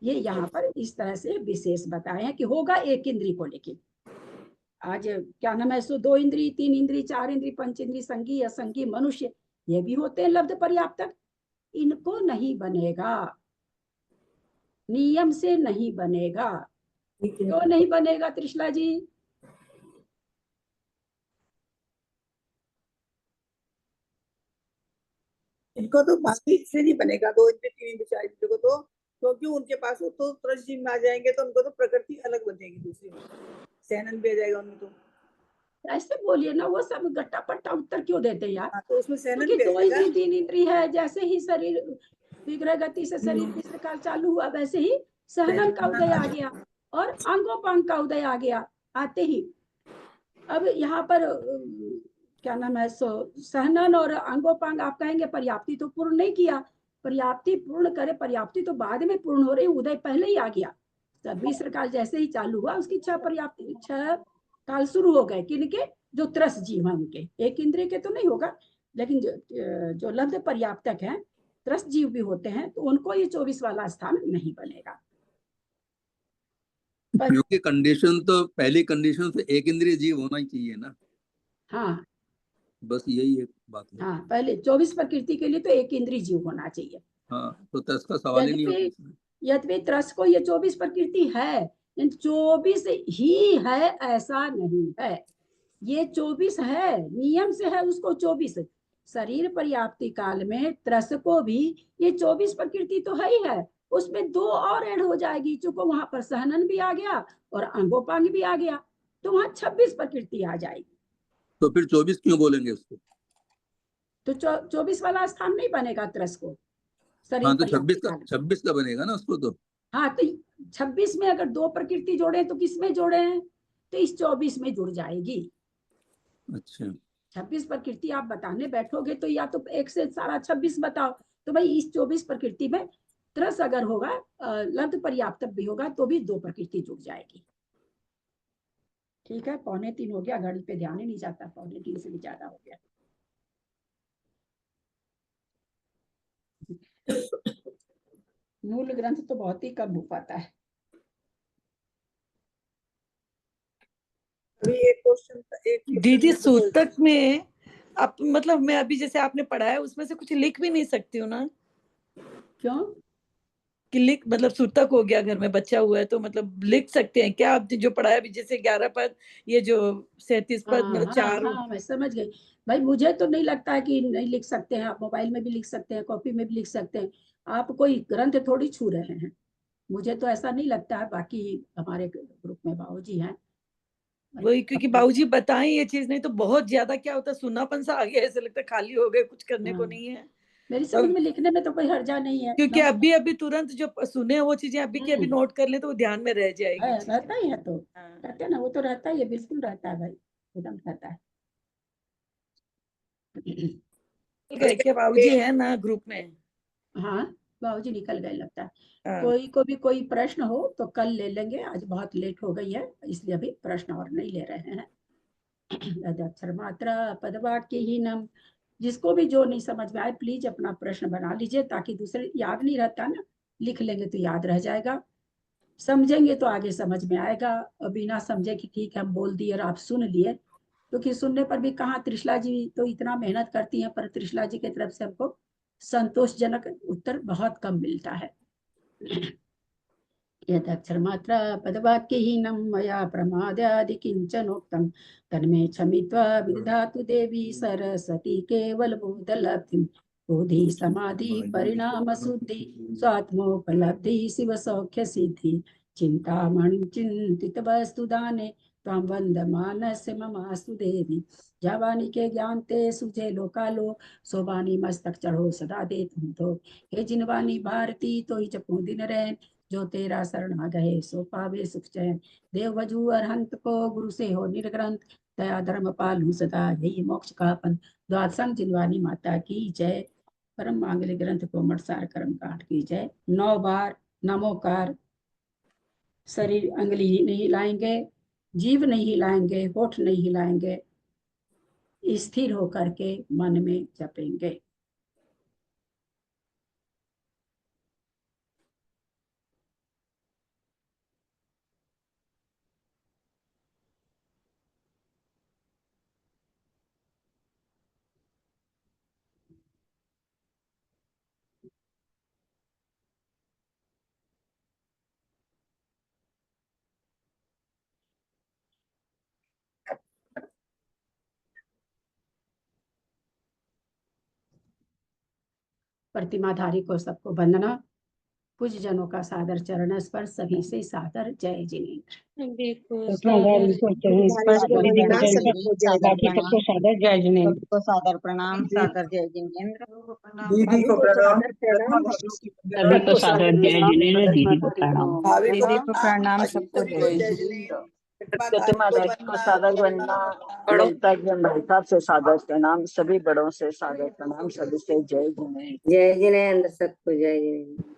ये यहाँ पर इस तरह से विशेष बताए हैं कि होगा एक इंद्री को, लेकिन आज क्या नाम है, 2 इंद्री, 3 इंद्री, 4 इंद्री, 5 इंद्री, संगी असंगी मनुष्य, ये भी होते हैं लब्ध पर्याप्तक, इनको नहीं बनेगा, नियम से नहीं बनेगा। क्यों नहीं बनेगा त्रिशला जी? इनको तो बाकी से नहीं बनेगा, 2 इंद्रिय 3 इंद्रिय 4 इंद्रिय को तो, क्योंकि उनके पास वो तो त्रस जीव में आ जाएंगे, तो उनको तो प्रकृति अलग बन जाएगी दूसरी में, सहनन भी आ जाएगा उनमें। तो ऐसे बोलिए ना, वो सब गट्टा पट्टा उत्तर क्यों देते हैं यार? तो उसमें सहनन क्योंकि भी आ 2 जाएगा। इंद्री 3 इंद्री है, जैसे ही शरीर विग्रह गति से शरीर मिश्र काल चालू हुआ, वैसे ही सहनन का उदय आ गया और अंगोपांग का उदय आ गया आते ही। अब यहाँ पर क्या नाम है, सहनन और अंगोपांग आप कहेंगे पर्याप्ति तो पूर्ण नहीं किया, पर्याप्ति पूर्ण करे, पर्याप्ति तो बाद में पूर्ण हो रही, उदय पहले ही आ गया। मिश्र काल जैसे ही चालू हुआ, उसकी 6 पर्याप्ति 6 काल शुरू हो गए, किनके? जो त्रस जीव है उनके, एक इंद्रिय के तो नहीं होगा, लेकिन जो लब्ध पर्याप्तक है, त्रस जीव भी होते हैं, तो उनको ये 24 वाला स्थान नहीं बनेगा। क्योंकि कंडीशन तो, पहली कंडीशन तो एक इंद्रिय जीव होना ही चाहिए ना। हाँ, बस यही एक बात है। हाँ, पहले 24 प्रकृति के लिए तो एक इंद्रिय जीव होना चाहिए। हाँ, तो त्रस का सवाल ही नहीं होता। यद्यपि त्रस को ये 24 प्रकृति है, 24 ही है ऐसा नहीं है, ये 24 है, नियम से है उसको 24। शरीर पर्याप्ति काल में त्रस को भी ये 24 प्रकृति तो है ही है, उसमें 2 और ऐड हो जाएगी, चूंकि वहां पर सहनन भी आ गया और अंगोपांग भी आ गया, तो वहां 26 प्रकृति आ जाएगी। तो फिर 24 क्यों बोलेंगे उसको? तो 24 वाला स्थान नहीं बनेगा त्रस को। हाँ, तो 26 का बनेगा ना उसको तो। हाँ, तो 26 में अगर 2 प्रकृति जोड़े तो किस में जोड़े हैं? तो इस 24 में जुड़ जाएगी। अच्छा, 26 प्रकृति आप बताने बैठोगे तो या तो 1 से सारा 26 बताओ, तो भाई इस 24 प्रकृति में त्रस अगर होगा, लब्ध पर्याप्तक भी होगा, तो भी 2 प्रकृति जुड़ जाएगी। ठीक है, 2:45 हो गया, घड़ी पे ध्यान ही नहीं जाता, 2:45 से भी ज्यादा हो गया। मूल ग्रंथ तो बहुत ही कम हो पाता है। अभी एक क्वेश्चन दीदी, सूतक में आप मतलब मैं अभी जैसे आपने पढ़ा है उसमें से कुछ लिख भी नहीं सकती हूँ ना? क्यों? कि लिख मतलब सूतक हो गया, घर में बच्चा हुआ है, तो मतलब लिख सकते हैं क्या? आप जो पढ़ा है अभी, जैसे 11 पद, ये जो 37 पद, मतलब 4। हाँ, मैं समझ गई भाई, मुझे तो नहीं लगता है कि नहीं लिख सकते हैं, आप मोबाइल में भी लिख सकते हैं, कॉपी में भी लिख सकते हैं, आप कोई ग्रंथ थोड़ी छू रहे हैं, मुझे तो ऐसा नहीं लगता है। बाकी हमारे ग्रुप में बाबूजी हैं, वही, क्योंकि बाबूजी बताएं ये चीज, नहीं तो बहुत ज्यादा क्या होता है, सुनापन सा आ गया, ऐसे लगता है खाली हो गए, कुछ करने को नहीं है। मेरी समझ में लिखने में तो कोई हर्जा नहीं है, क्योंकि अभी तुरंत जो सुने वो चीजें अभी की अभी नोट कर ले तो वो ध्यान में रह जाएगी। रहता ही है, तो कहते हैं ना, वो तो रहता ही है, बिल्कुल रहता है भाई, एकदम रहता है। क्या बाबूजी है ना ग्रुप में? हाँ, बाबूजी निकल गए लगता है। कोई को भी कोई प्रश्न हो तो कल ले लेंगे, आज बहुत लेट हो गई है, इसलिए अभी प्रश्न और नहीं ले रहे हैं। अक्षर मात्रा पदवाक्यहीनम, जिसको भी जो नहीं समझ में आए प्लीज अपना प्रश्न बना लीजिए, ताकि दूसरे याद नहीं रहता ना, लिख लेंगे तो याद रह जाएगा, समझेंगे तो आगे समझ में आएगा, और बिना समझे कि ठीक है हम बोल दिए और आप सुन लिए, क्योंकि सुनने पर भी कहाँ, त्रिशला जी तो इतना मेहनत करती हैं, पर त्रिशला जी की तरफ से हमको संतोषजनक उत्तर बहुत कम मिलता है। यद अक्षर मात्रा पदवाक्यहीनं मया प्रमादादि किंचनोक्तं तन्मे क्षमित्वा विदधातु देवी सरस्वती केवल बोधलब्धिं, बोधि समाधि परिणाम शुद्धि स्वात्मोपलब्धि शिव सौख्य सिद्धि, चिंतामणि चिंतित वस्तु दाने त्वां वंदमानस्य ममास्तु देवी, जावानी के ज्ञान ते सुझे लोकालो, सोबानी मस्तक चढ़ो सदा दे तुम तो, हे जिनवानी भारती तो ही जपो दिन रैन, जो तेरा शरण आ गए सो पावे सुख चैन। देव वजू अरहंत को गुरु से हो निर्ग्रंथ, दया धर्म पालू सदा यही मोक्ष का पंथ। द्वादशम जिनवानी माता की जय। परम मांगलिक ग्रंथ कोमट सार कर्म काट की जय। 9 बार नमोकार। शरीर अंगली नहीं हिलाएंगे, जीव नहीं हिलाएंगे, होठ नहीं हिलाएंगे, स्थिर होकर के मन में जपेंगे। प्रतिमाधारी को सबको वंदना। पूज्य जनों का सादर चरण स्पर्श, सभी से सादर जय जिनेन्द्र। सभी को प्रतिमाधारी को चरण स्पर्श, दीदी को चरण सभी स्पर्श, सादर बाकी प्रणाम। सबको सादर जय जिनेन्द्र। सबको सादर प्रणाम, सादर जय जिनेन्द्र। दीदी को प्रणाम। सभी को सादर जय जिनेन्द्र, दीदी को प्रणाम। दीदी को प्रणाम, सबको जय जिनेन्द्र। प्रतिमाधारी को सादर वंदना, ललिता जी भाई साहब से सादर प्रणाम, सभी बड़ों से सादर प्रणाम, सभी से जय जिनेन्द्र। जय जिनेन्द्र, सबको जय जिनेन्द्र।